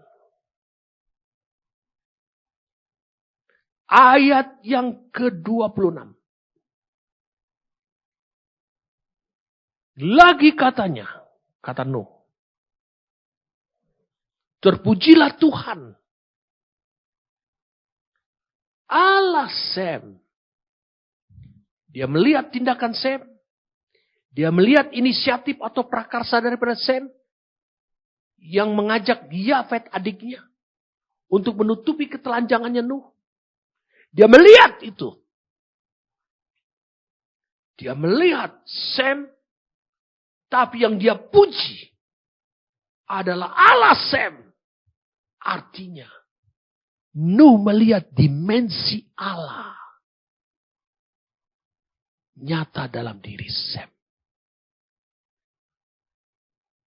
Ayat yang ke-26. Lagi katanya, kata Nuh. Terpujilah Tuhan. Allah Sem. Dia melihat tindakan Sem. Dia melihat inisiatif atau prakarsa daripada Sem. Yang mengajak Yafet adiknya. Untuk menutupi ketelanjangannya Nuh. Dia melihat itu. Dia melihat Sem. Tapi yang dia puji. Adalah Allah Sem. Artinya. Nuh melihat dimensi Allah. Nyata dalam diri Sem.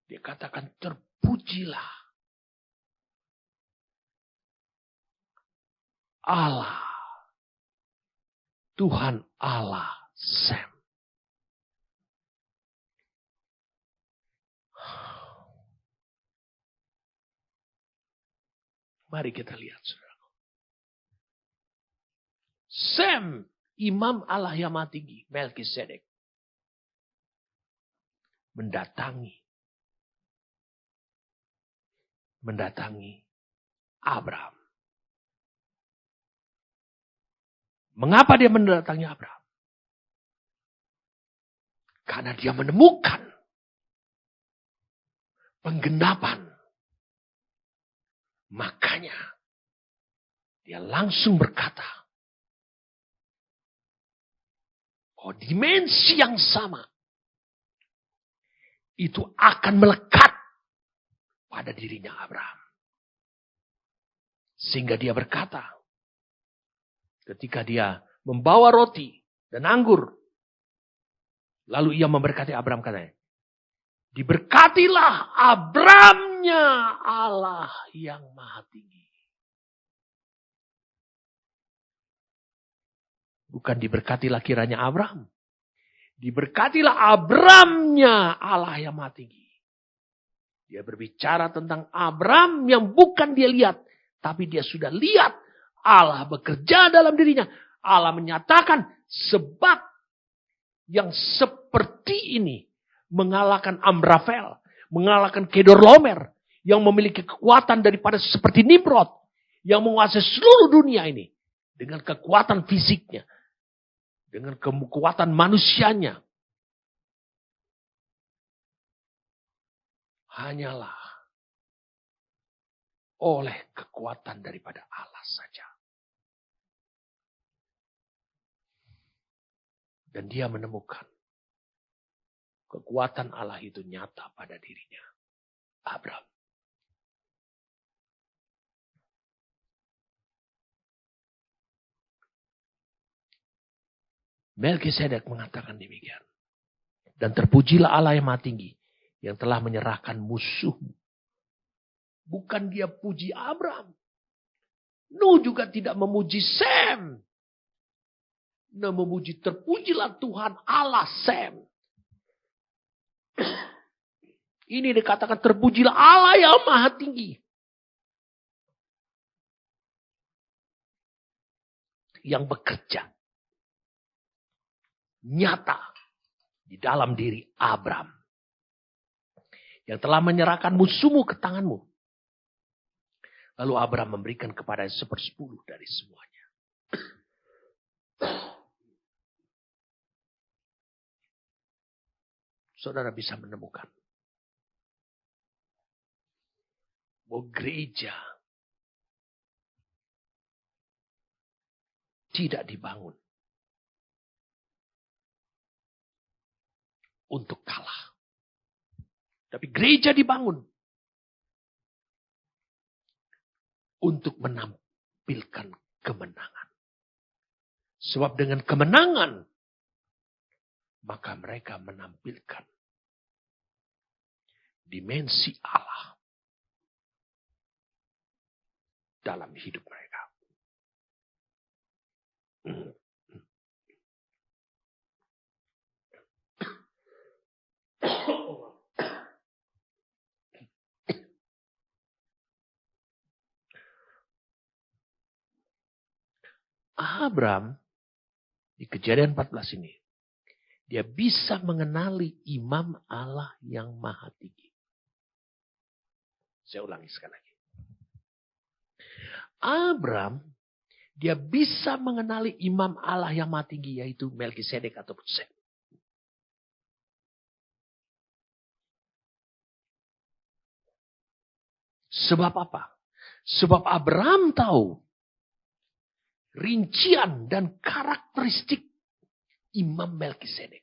Dia katakan terpujilah. Allah. Tuhan Allah Sem. Mari kita lihat, saudara. Sem, imam Allah yang maha tinggi, Melkisedek, mendatangi Abraham. Mengapa dia mendatangi Abraham? Karena dia menemukan penggenapan. Makanya dia langsung berkata, Oh, dimensi yang sama itu akan melekat pada dirinya Abraham. Sehingga dia berkata, ketika dia membawa roti dan anggur, lalu ia memberkati Abraham, katanya, diberkatilah Abrahamnya Allah yang Maha Tinggi. Bukan diberkatilah kiranya Abraham. Diberkatilah Abrahamnya Allah yang Maha Tinggi. Dia berbicara tentang Abraham yang bukan dia lihat. Tapi dia sudah lihat Allah bekerja dalam dirinya. Allah menyatakan sebab yang seperti ini mengalahkan Amrafel. Mengalahkan Kedorlaomer. Yang memiliki kekuatan daripada seperti Nimrod. Yang menguasai seluruh dunia ini. Dengan kekuatan fisiknya. Dengan kekuatan manusianya. Hanyalah oleh kekuatan daripada Allah saja. Dan dia menemukan kekuatan Allah itu nyata pada dirinya Abraham. Melkisedek mengatakan demikian. Dan terpujilah Allah yang Maha Tinggi yang telah menyerahkan musuhmu. Bukan dia puji Abraham. Nuh juga tidak memuji Sem. Nah, memuji terpujilah Tuhan Allah Sem. Ini dikatakan terpujilah Allah yang Maha Tinggi. Yang bekerja. Nyata. Di dalam diri Abraham. Yang telah menyerahkan musuhmu ke tanganmu. Lalu Abraham memberikan kepada 1/10 dari semuanya. Saudara bisa menemukan bahwa gereja tidak dibangun untuk kalah. Tapi gereja dibangun untuk menampilkan kemenangan. Sebab dengan kemenangan, maka mereka menampilkan dimensi Allah dalam hidup mereka. Abraham di Kejadian 14 ini, dia bisa mengenali imam Allah yang Maha Tinggi. Saya ulangi sekali lagi. Abraham, dia bisa mengenali imam Allah yang Maha Tinggi, yaitu Melkisedek ataupun Sem. Sebab apa? Sebab Abraham tahu rincian dan karakteristik Imam Melkisedek.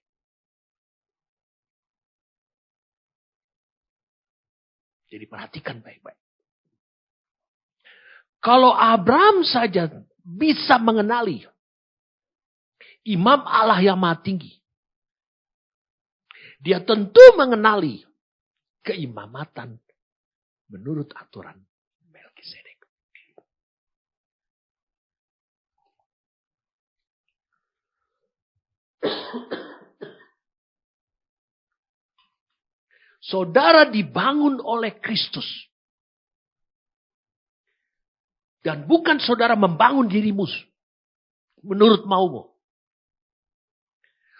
Jadi perhatikan baik-baik. Kalau Abraham saja bisa mengenali Imam Allah yang Maha Tinggi, dia tentu mengenali keimamatan menurut aturan Melkisedek. Saudara dibangun oleh Kristus. Dan bukan saudara membangun dirimu menurut maumu.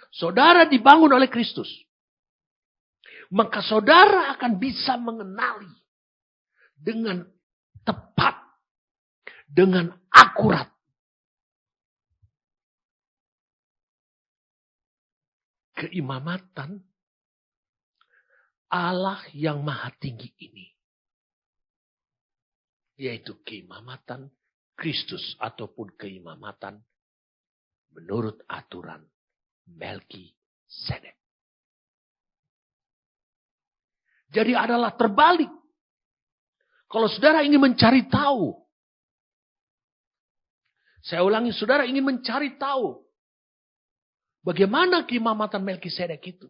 Saudara dibangun oleh Kristus. Maka saudara akan bisa mengenali dengan tepat, dengan akurat keimamatan Allah yang Maha Tinggi ini. Yaitu keimamatan Kristus ataupun keimamatan menurut aturan Melkisedek. Jadi adalah terbalik. Kalau saudara ingin mencari tahu, saya ulangi, saudara ingin mencari tahu bagaimana keimamatan Melkisedek itu.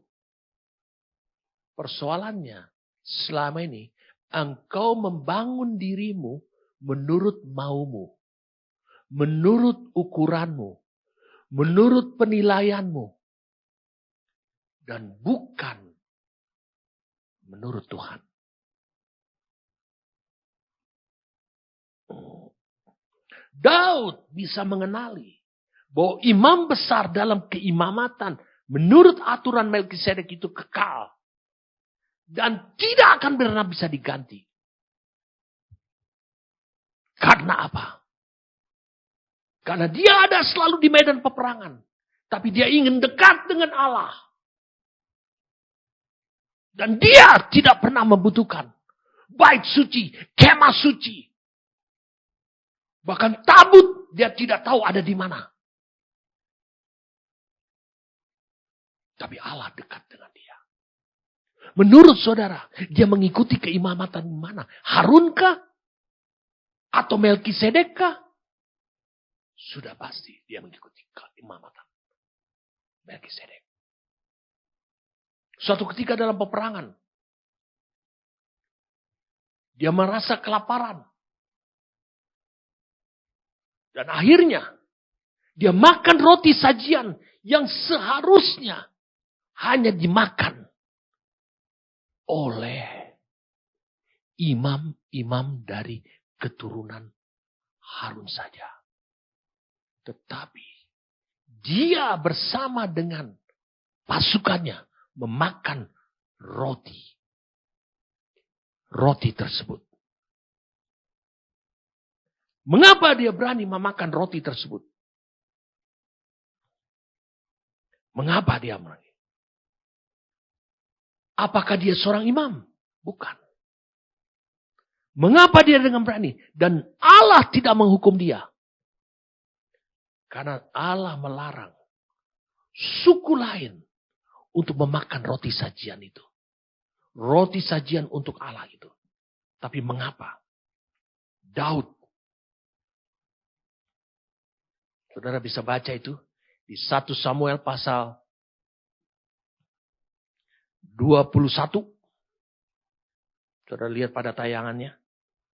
Persoalannya selama ini engkau membangun dirimu menurut maumu, menurut ukuranmu, menurut penilaianmu, dan bukan menurut Tuhan. Daud bisa mengenali bahwa imam besar dalam keimamatan menurut aturan Melkisedek itu kekal. Dan tidak akan pernah bisa diganti. Karena apa? Karena dia ada selalu di medan peperangan. Tapi dia ingin dekat dengan Allah. Dan dia tidak pernah membutuhkan bait suci, kemah suci. Bahkan tabut dia tidak tahu ada di mana. Tapi Allah dekat dengan dia. Menurut saudara, dia mengikuti keimamatan mana? Harun kah? Atau Melkisedek kah? Sudah pasti dia mengikuti keimamatan Melkisedek. Suatu ketika dalam peperangan, dia merasa kelaparan. Dan akhirnya, dia makan roti sajian yang seharusnya hanya dimakan oleh imam-imam dari keturunan Harun saja. Tetapi dia bersama dengan pasukannya memakan roti tersebut. Mengapa dia berani memakan roti tersebut? Mengapa dia berani? Apakah dia seorang imam? Bukan. Mengapa dia dengan berani? Dan Allah tidak menghukum dia. Karena Allah melarang suku lain untuk memakan roti sajian itu. Roti sajian untuk Allah itu. Tapi mengapa? Daud. Saudara bisa baca itu di 1 Samuel pasal 21. Saudara lihat pada tayangannya.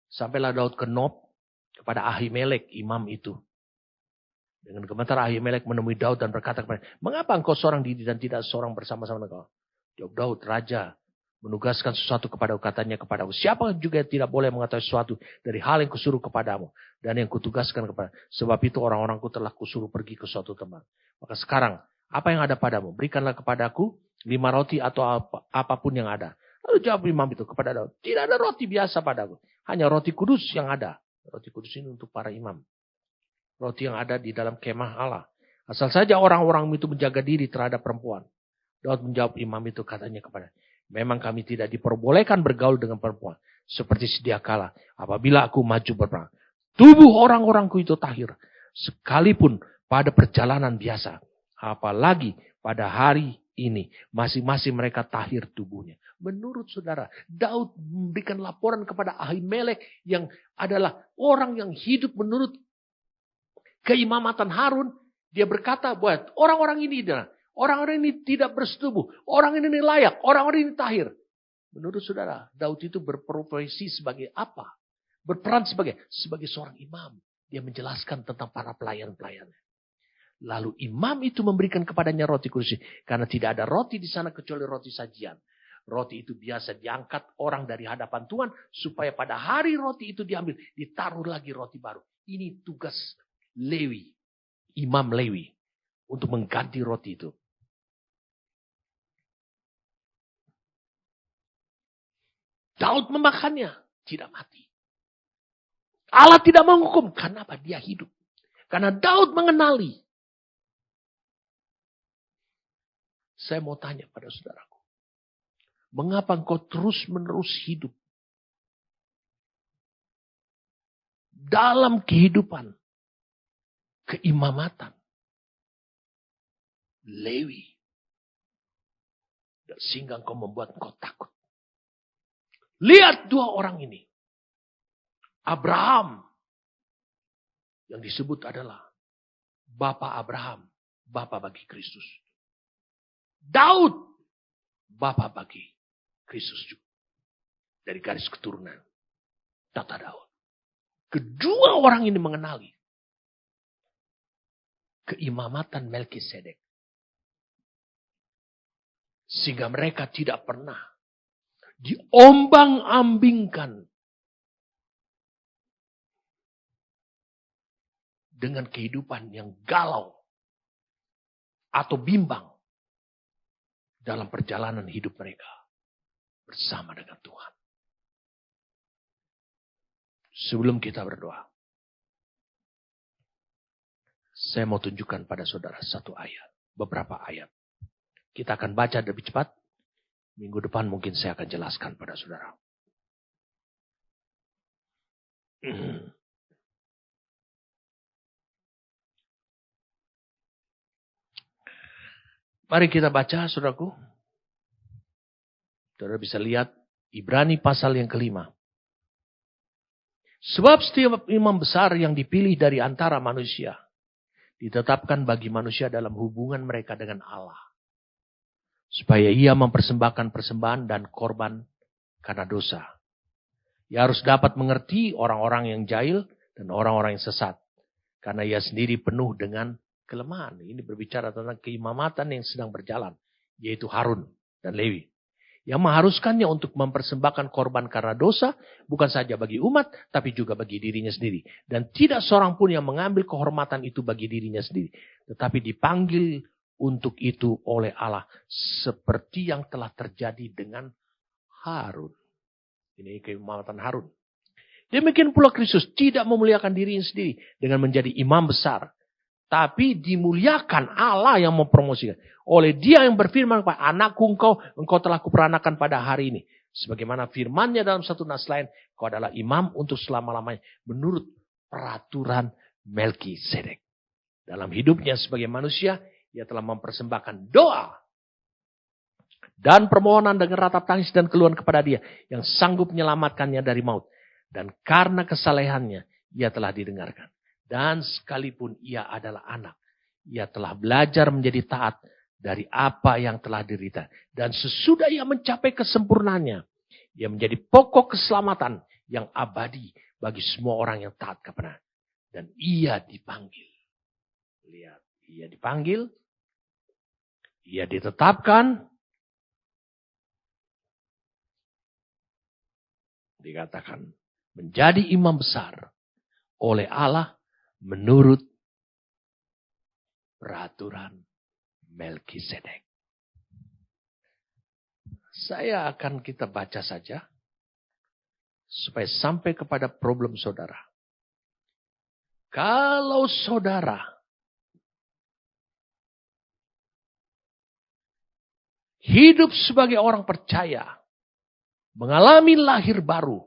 Sampailah Daud ke Nob kepada Ahimelek, imam itu. Dengan gemetar Ahimelek menemui Daud dan berkata kepada, mengapa engkau seorang diri dan tidak seorang bersama-sama dengan kau? Jawab Daud, raja menugaskan sesuatu kepadaku, katanya kepadaku, siapa juga tidak boleh mengetahui sesuatu dari hal yang kusuruh kepadamu dan yang kutugaskan kepada. Sebab itu orang-orangku telah kusuruh pergi ke suatu tempat. Maka sekarang, apa yang ada padamu? Berikanlah kepadaku 5 roti atau apapun yang ada. Lalu jawab imam itu kepada Daud, tidak ada roti biasa padaku. Hanya roti kudus yang ada. Roti kudus ini untuk para imam. Roti yang ada di dalam kemah Allah. Asal saja orang-orang itu menjaga diri terhadap perempuan. Daud menjawab imam itu, katanya kepada, memang kami tidak diperbolehkan bergaul dengan perempuan. Seperti sedia kala apabila aku maju berperang. Tubuh orang-orangku itu tahir. Sekalipun pada perjalanan biasa. Apalagi pada hari ini. Masing-masing mereka tahir tubuhnya. Menurut saudara, Daud memberikan laporan kepada Ahimelek yang adalah orang yang hidup menurut keimamatan Harun. Dia berkata buat orang-orang ini tidak bersetubuh. Orang ini layak. Orang-orang ini tahir. Menurut saudara, Daud itu berprofesi sebagai apa? Berperan sebagai seorang imam. Dia menjelaskan tentang para pelayan-pelayannya. Lalu imam itu memberikan kepadanya roti kudus. Karena tidak ada roti di sana kecuali roti sajian. Roti itu biasa diangkat orang dari hadapan Tuhan. Supaya pada hari roti itu diambil. Ditaruh lagi roti baru. Ini tugas Lewi. Imam Lewi. Untuk mengganti roti itu. Daud memakannya. Tidak mati. Allah tidak menghukum. Kenapa? Dia hidup. Karena Daud mengenali. Saya mau tanya pada saudaraku. Mengapa engkau terus-menerus hidup dalam kehidupan keimamatan Lewi. Sehingga engkau membuat engkau takut. Lihat dua orang ini. Abraham. Yang disebut adalah Bapa Abraham. Bapa bagi Kristus. Daud. Bapa bagi Kristus juga. Dari garis keturunan tata Daud. Kedua orang ini mengenali keimamatan Melkisedek. Sehingga mereka tidak pernah diombang-ambingkan dengan kehidupan yang galau atau bimbang dalam perjalanan hidup mereka bersama dengan Tuhan. Sebelum kita berdoa, saya mau tunjukkan pada saudara satu ayat, beberapa ayat. Kita akan baca lebih cepat. Minggu depan mungkin saya akan jelaskan pada saudara. Mari kita baca, saudaraku. Saudara bisa lihat Ibrani pasal yang ke-5. Sebab setiap imam besar yang dipilih dari antara manusia ditetapkan bagi manusia dalam hubungan mereka dengan Allah. Supaya ia mempersembahkan persembahan dan korban karena dosa. Ia harus dapat mengerti orang-orang yang jahil dan orang-orang yang sesat. Karena ia sendiri penuh dengan kelemahan. Ini berbicara tentang keimamatan yang sedang berjalan. Yaitu Harun dan Lewi. Yang mengharuskannya untuk mempersembahkan korban karena dosa. Bukan saja bagi umat, tapi juga bagi dirinya sendiri. Dan tidak seorang pun yang mengambil kehormatan itu bagi dirinya sendiri. Tetapi dipanggil untuk itu oleh Allah. Seperti yang telah terjadi dengan Harun. Ini keimamatan Harun. Demikian pula Kristus tidak memuliakan dirinya sendiri dengan menjadi imam besar. Tapi dimuliakan Allah yang mempromosikan. Oleh dia yang berfirman kepada anakku engkau telah kuperanakan pada hari ini. Sebagaimana firmannya dalam satu nas lain. Kau adalah imam untuk selama-lamanya. Menurut peraturan Melkisedek. Dalam hidupnya sebagai manusia. Ia telah mempersembahkan doa. Dan permohonan dengan ratap tangis dan keluhan kepada dia. Yang sanggup menyelamatkannya dari maut. Dan karena kesalehannya ia telah didengarkan. Dan sekalipun ia adalah anak, ia telah belajar menjadi taat dari apa yang telah derita. Dan sesudah ia mencapai kesempurnaannya, ia menjadi pokok keselamatan yang abadi bagi semua orang yang taat kepada. Dan ia dipanggil. Lihat, ia dipanggil, ia ditetapkan, dikatakan menjadi imam besar oleh Allah. Menurut peraturan Melkisedek. Saya akan kita baca saja. Supaya sampai kepada problem saudara. Kalau saudara hidup sebagai orang percaya. Mengalami lahir baru.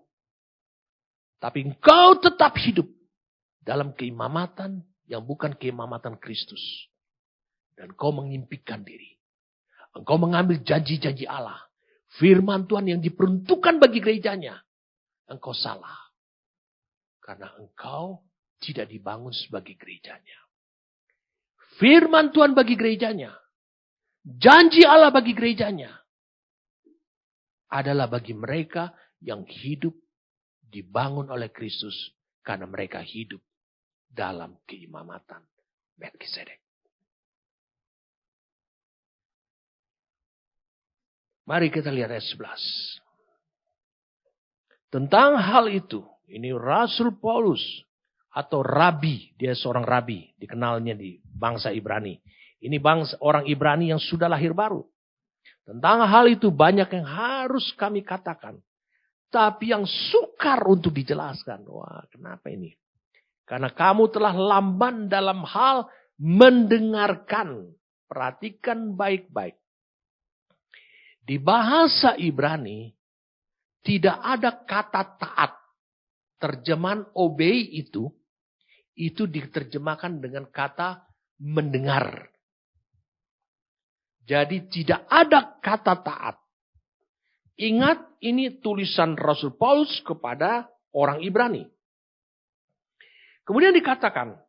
Tapi engkau tetap hidup. Dalam keimamatan yang bukan keimamatan Kristus. Dan kau mengimpikan diri. Engkau mengambil janji-janji Allah. Firman Tuhan yang diperuntukkan bagi gerejanya. Engkau salah. Karena engkau tidak dibangun sebagai gerejanya. Firman Tuhan bagi gerejanya. Janji Allah bagi gerejanya. Adalah bagi mereka yang hidup dibangun oleh Kristus. Karena mereka hidup dalam keimamatan Melkisedek. Mari kita lihat ayat 11. Tentang hal itu, ini Rasul Paulus atau Rabi, dia seorang Rabi, dikenalnya di bangsa Ibrani. Ini bangsa orang Ibrani yang sudah lahir baru. Tentang hal itu banyak yang harus kami katakan. Tapi yang sukar untuk dijelaskan. Wah, kenapa ini? Karena kamu telah lamban dalam hal mendengarkan. Perhatikan baik-baik. Di bahasa Ibrani, tidak ada kata taat. Terjemahan obey itu diterjemahkan dengan kata mendengar. Jadi tidak ada kata taat. Ingat, ini tulisan Rasul Paulus kepada orang Ibrani. Kemudian dikatakan,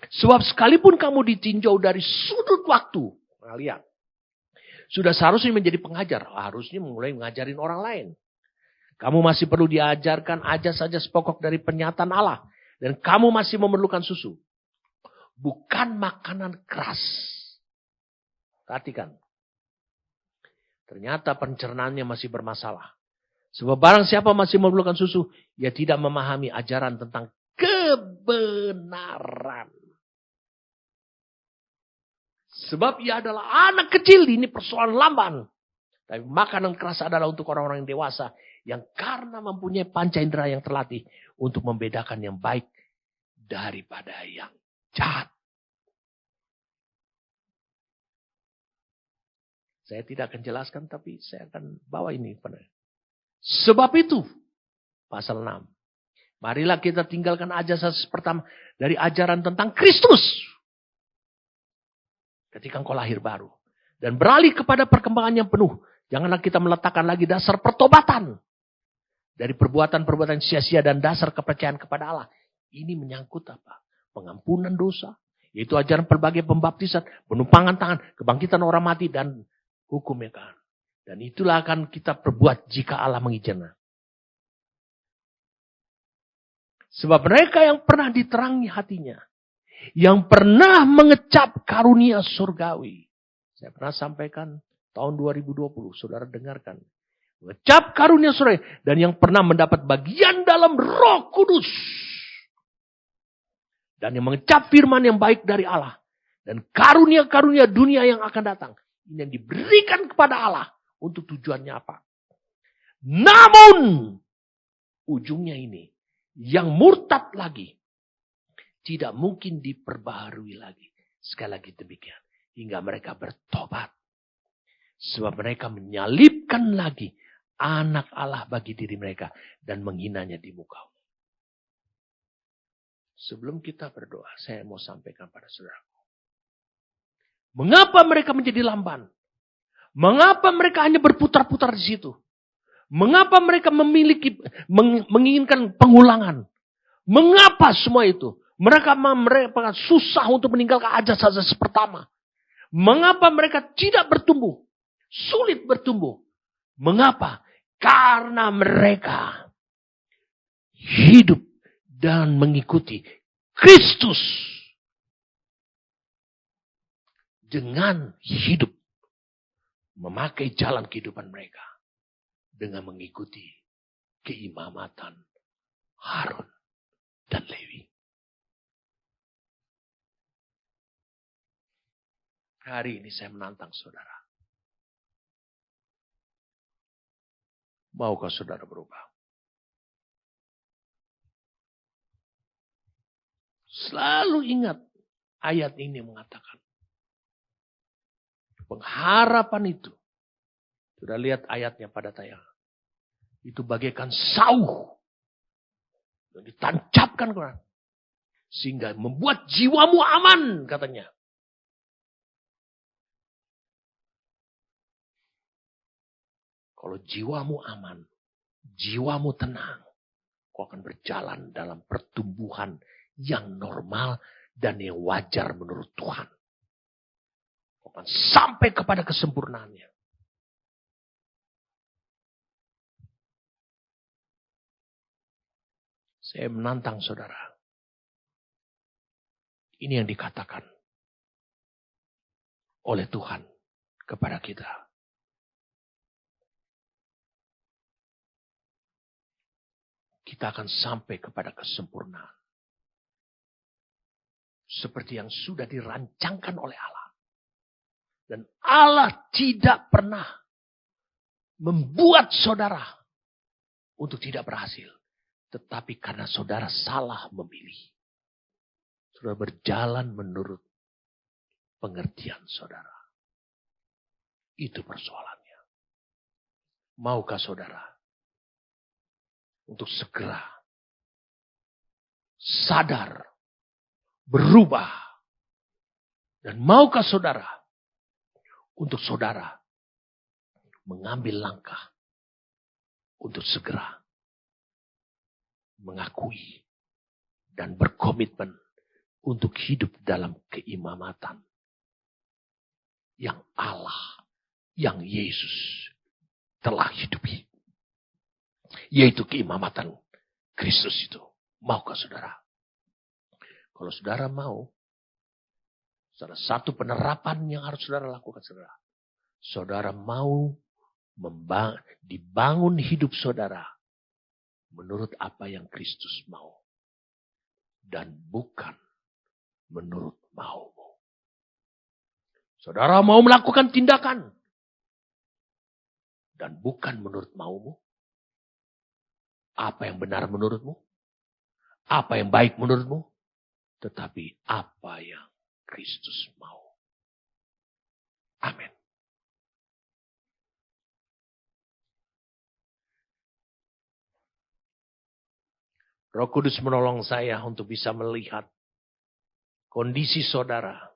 sebab sekalipun kamu ditinjau dari sudut waktu. Nah, lihat. Sudah seharusnya menjadi pengajar. Harusnya mulai mengajarin orang lain. Kamu masih perlu diajarkan ajas-ajas pokok dari penyataan Allah. Dan kamu masih memerlukan susu. Bukan makanan keras. Perhatikan. Ternyata pencernaannya masih bermasalah. Sebab barang siapa masih memerlukan susu, ia tidak memahami ajaran tentang kebenaran. Sebab ia adalah anak kecil, ini persoalan lamban. Tapi makanan keras adalah untuk orang-orang yang dewasa. Yang karena mempunyai panca indera yang terlatih untuk membedakan yang baik daripada yang jahat. Saya tidak akan jelaskan, tapi saya akan bawa ini. Sebab itu, pasal 6. Marilah kita tinggalkan ajas pertama dari ajaran tentang Kristus. Ketika engkau lahir baru. Dan beralih kepada perkembangan yang penuh. Janganlah kita meletakkan lagi dasar pertobatan. Dari perbuatan-perbuatan sia-sia dan dasar kepercayaan kepada Allah. Ini menyangkut apa? Pengampunan dosa. Yaitu ajaran pelbagai pembaptisan. Penumpangan tangan. Kebangkitan orang mati. Dan hukumnya kan. Dan itulah akan kita perbuat jika Allah mengizinkan. Sebab mereka yang pernah diterangi hatinya. Yang pernah mengecap karunia surgawi. Saya pernah sampaikan tahun 2020. Saudara dengarkan. Mengecap karunia surgawi. Dan yang pernah mendapat bagian dalam Roh Kudus. Dan yang mengecap firman yang baik dari Allah. Dan karunia-karunia dunia yang akan datang. Ini yang diberikan kepada Allah. Untuk tujuannya apa? Namun. Ujungnya ini. Yang murtad lagi. Tidak mungkin diperbaharui lagi. Sekali lagi demikian. Hingga mereka bertobat. Sebab mereka menyalibkan lagi. Anak Allah bagi diri mereka. Dan menghinanya di muka. Sebelum kita berdoa. Saya mau sampaikan pada saudaraku. Mengapa mereka menjadi lamban? Mengapa mereka hanya berputar-putar di situ? Mengapa mereka menginginkan pengulangan? Mengapa semua itu? Mereka susah untuk meninggalkan ajas-ajas pertama. Mengapa mereka tidak bertumbuh? Sulit bertumbuh. Mengapa? Karena mereka hidup dan mengikuti Kristus. Dengan hidup. Memakai jalan kehidupan mereka. Dengan mengikuti keimamatan Harun dan Lewi. Hari ini saya menantang saudara. Maukah saudara berubah? Selalu ingat ayat ini mengatakan. Pengharapan itu. Sudah lihat ayatnya pada tayangan. Itu bagaikan sauh. Dan ditancapkan Quran. Sehingga membuat jiwamu aman katanya. Kalau jiwamu aman, jiwamu tenang, kau akan berjalan dalam pertumbuhan yang normal dan yang wajar menurut Tuhan. Kau akan sampai kepada kesempurnaannya. Saya menantang saudara. Ini yang dikatakan oleh Tuhan kepada kita. Kita akan sampai kepada kesempurnaan. Seperti yang sudah dirancangkan oleh Allah. Dan Allah tidak pernah membuat saudara untuk tidak berhasil. Tetapi karena saudara salah memilih. Saudara berjalan menurut pengertian saudara. Itu persoalannya. Maukah saudara untuk segera sadar, berubah. Dan maukah saudara untuk saudara mengambil langkah untuk segera mengakui dan berkomitmen untuk hidup dalam keimamatan yang Allah, yang Yesus telah hidupi. Yaitu keimamatan Kristus itu. Maukah saudara? Kalau saudara mau, salah satu penerapan yang harus saudara lakukan, saudara. Saudara mau dibangun hidup saudara menurut apa yang Kristus mau. Dan bukan menurut maumu. Saudara mau melakukan tindakan. Dan bukan menurut maumu. Apa yang benar menurutmu. Apa yang baik menurutmu. Tetapi apa yang Kristus mau. Amin. Roh Kudus menolong saya untuk bisa melihat kondisi saudara.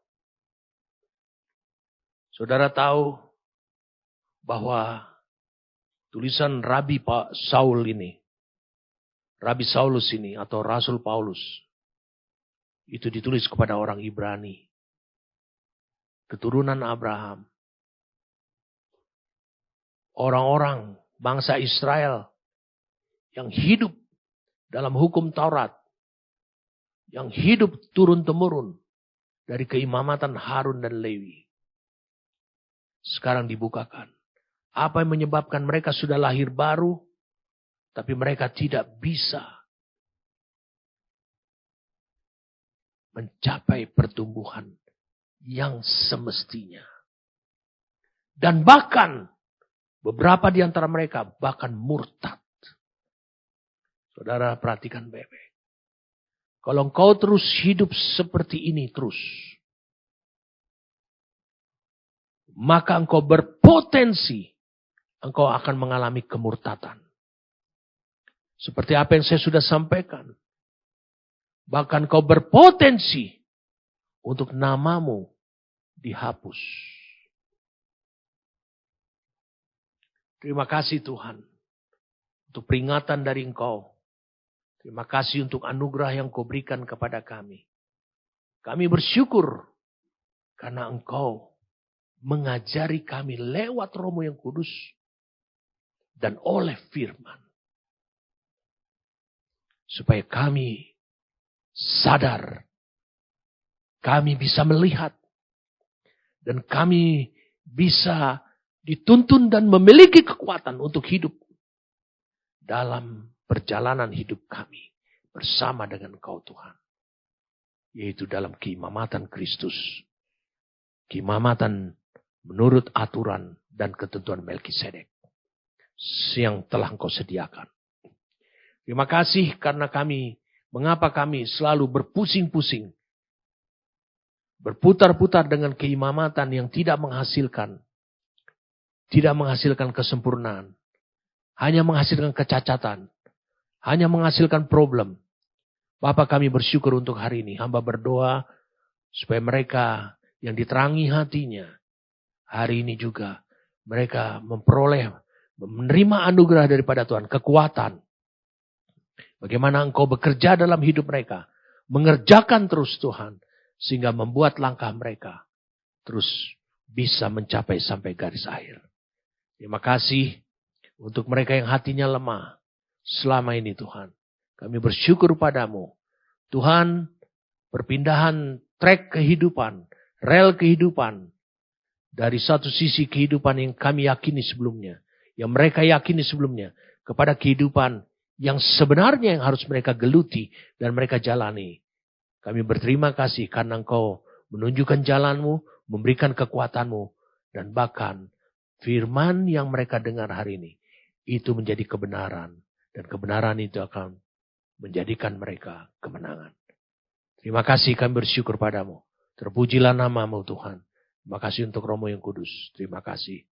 Saudara tahu bahwa tulisan Rabi Saul ini, Rabi Saulus ini atau Rasul Paulus, itu ditulis kepada orang Ibrani, keturunan Abraham. Orang-orang bangsa Israel yang hidup dalam hukum Taurat, yang hidup turun-temurun dari keimamatan Harun dan Lewi. Sekarang dibukakan. Apa yang menyebabkan mereka sudah lahir baru, tapi mereka tidak bisa mencapai pertumbuhan yang semestinya. Dan bahkan beberapa di antara mereka bahkan murtad. Saudara perhatikan baik-baik. Kalau engkau terus hidup seperti ini terus, maka engkau berpotensi engkau akan mengalami kemurtatan. Seperti apa yang saya sudah sampaikan. Bahkan engkau berpotensi untuk namamu dihapus. Terima kasih Tuhan untuk peringatan dari engkau. Terima kasih untuk anugerah yang kau berikan kepada kami. Kami bersyukur karena engkau mengajari kami lewat Roh-Mu yang kudus dan oleh firman. Supaya kami sadar, kami bisa melihat, dan kami bisa dituntun dan memiliki kekuatan untuk hidup dalam perjalanan hidup kami bersama dengan Engkau Tuhan. Yaitu dalam keimamatan Kristus. Keimamatan menurut aturan dan ketentuan Melkisedek yang telah Engkau sediakan. Terima kasih karena mengapa kami selalu berpusing-pusing. Berputar-putar dengan keimamatan yang tidak menghasilkan kesempurnaan. Hanya menghasilkan kecacatan. Hanya menghasilkan problem. Bapa kami bersyukur untuk hari ini. Hamba berdoa supaya mereka yang diterangi hatinya. Hari ini juga mereka menerima anugerah daripada Tuhan. Kekuatan. Bagaimana Engkau bekerja dalam hidup mereka. Mengerjakan terus Tuhan. Sehingga membuat langkah mereka terus bisa mencapai sampai garis akhir. Terima kasih untuk mereka yang hatinya lemah. Selama ini Tuhan, kami bersyukur padamu. Tuhan, perpindahan trek kehidupan, rel kehidupan. Dari satu sisi kehidupan yang kami yakini sebelumnya. Yang mereka yakini sebelumnya. Kepada kehidupan yang sebenarnya yang harus mereka geluti dan mereka jalani. Kami berterima kasih karena Engkau menunjukkan jalanmu, memberikan kekuatanmu. Dan bahkan firman yang mereka dengar hari ini. Itu menjadi kebenaran. Dan kebenaran itu akan menjadikan mereka kemenangan. Terima kasih kami bersyukur padamu. Terpujilah namamu Tuhan. Terima kasih untuk Roh-Mu yang kudus. Terima kasih.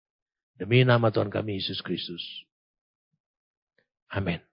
Demi nama Tuhan kami Yesus Kristus. Amin.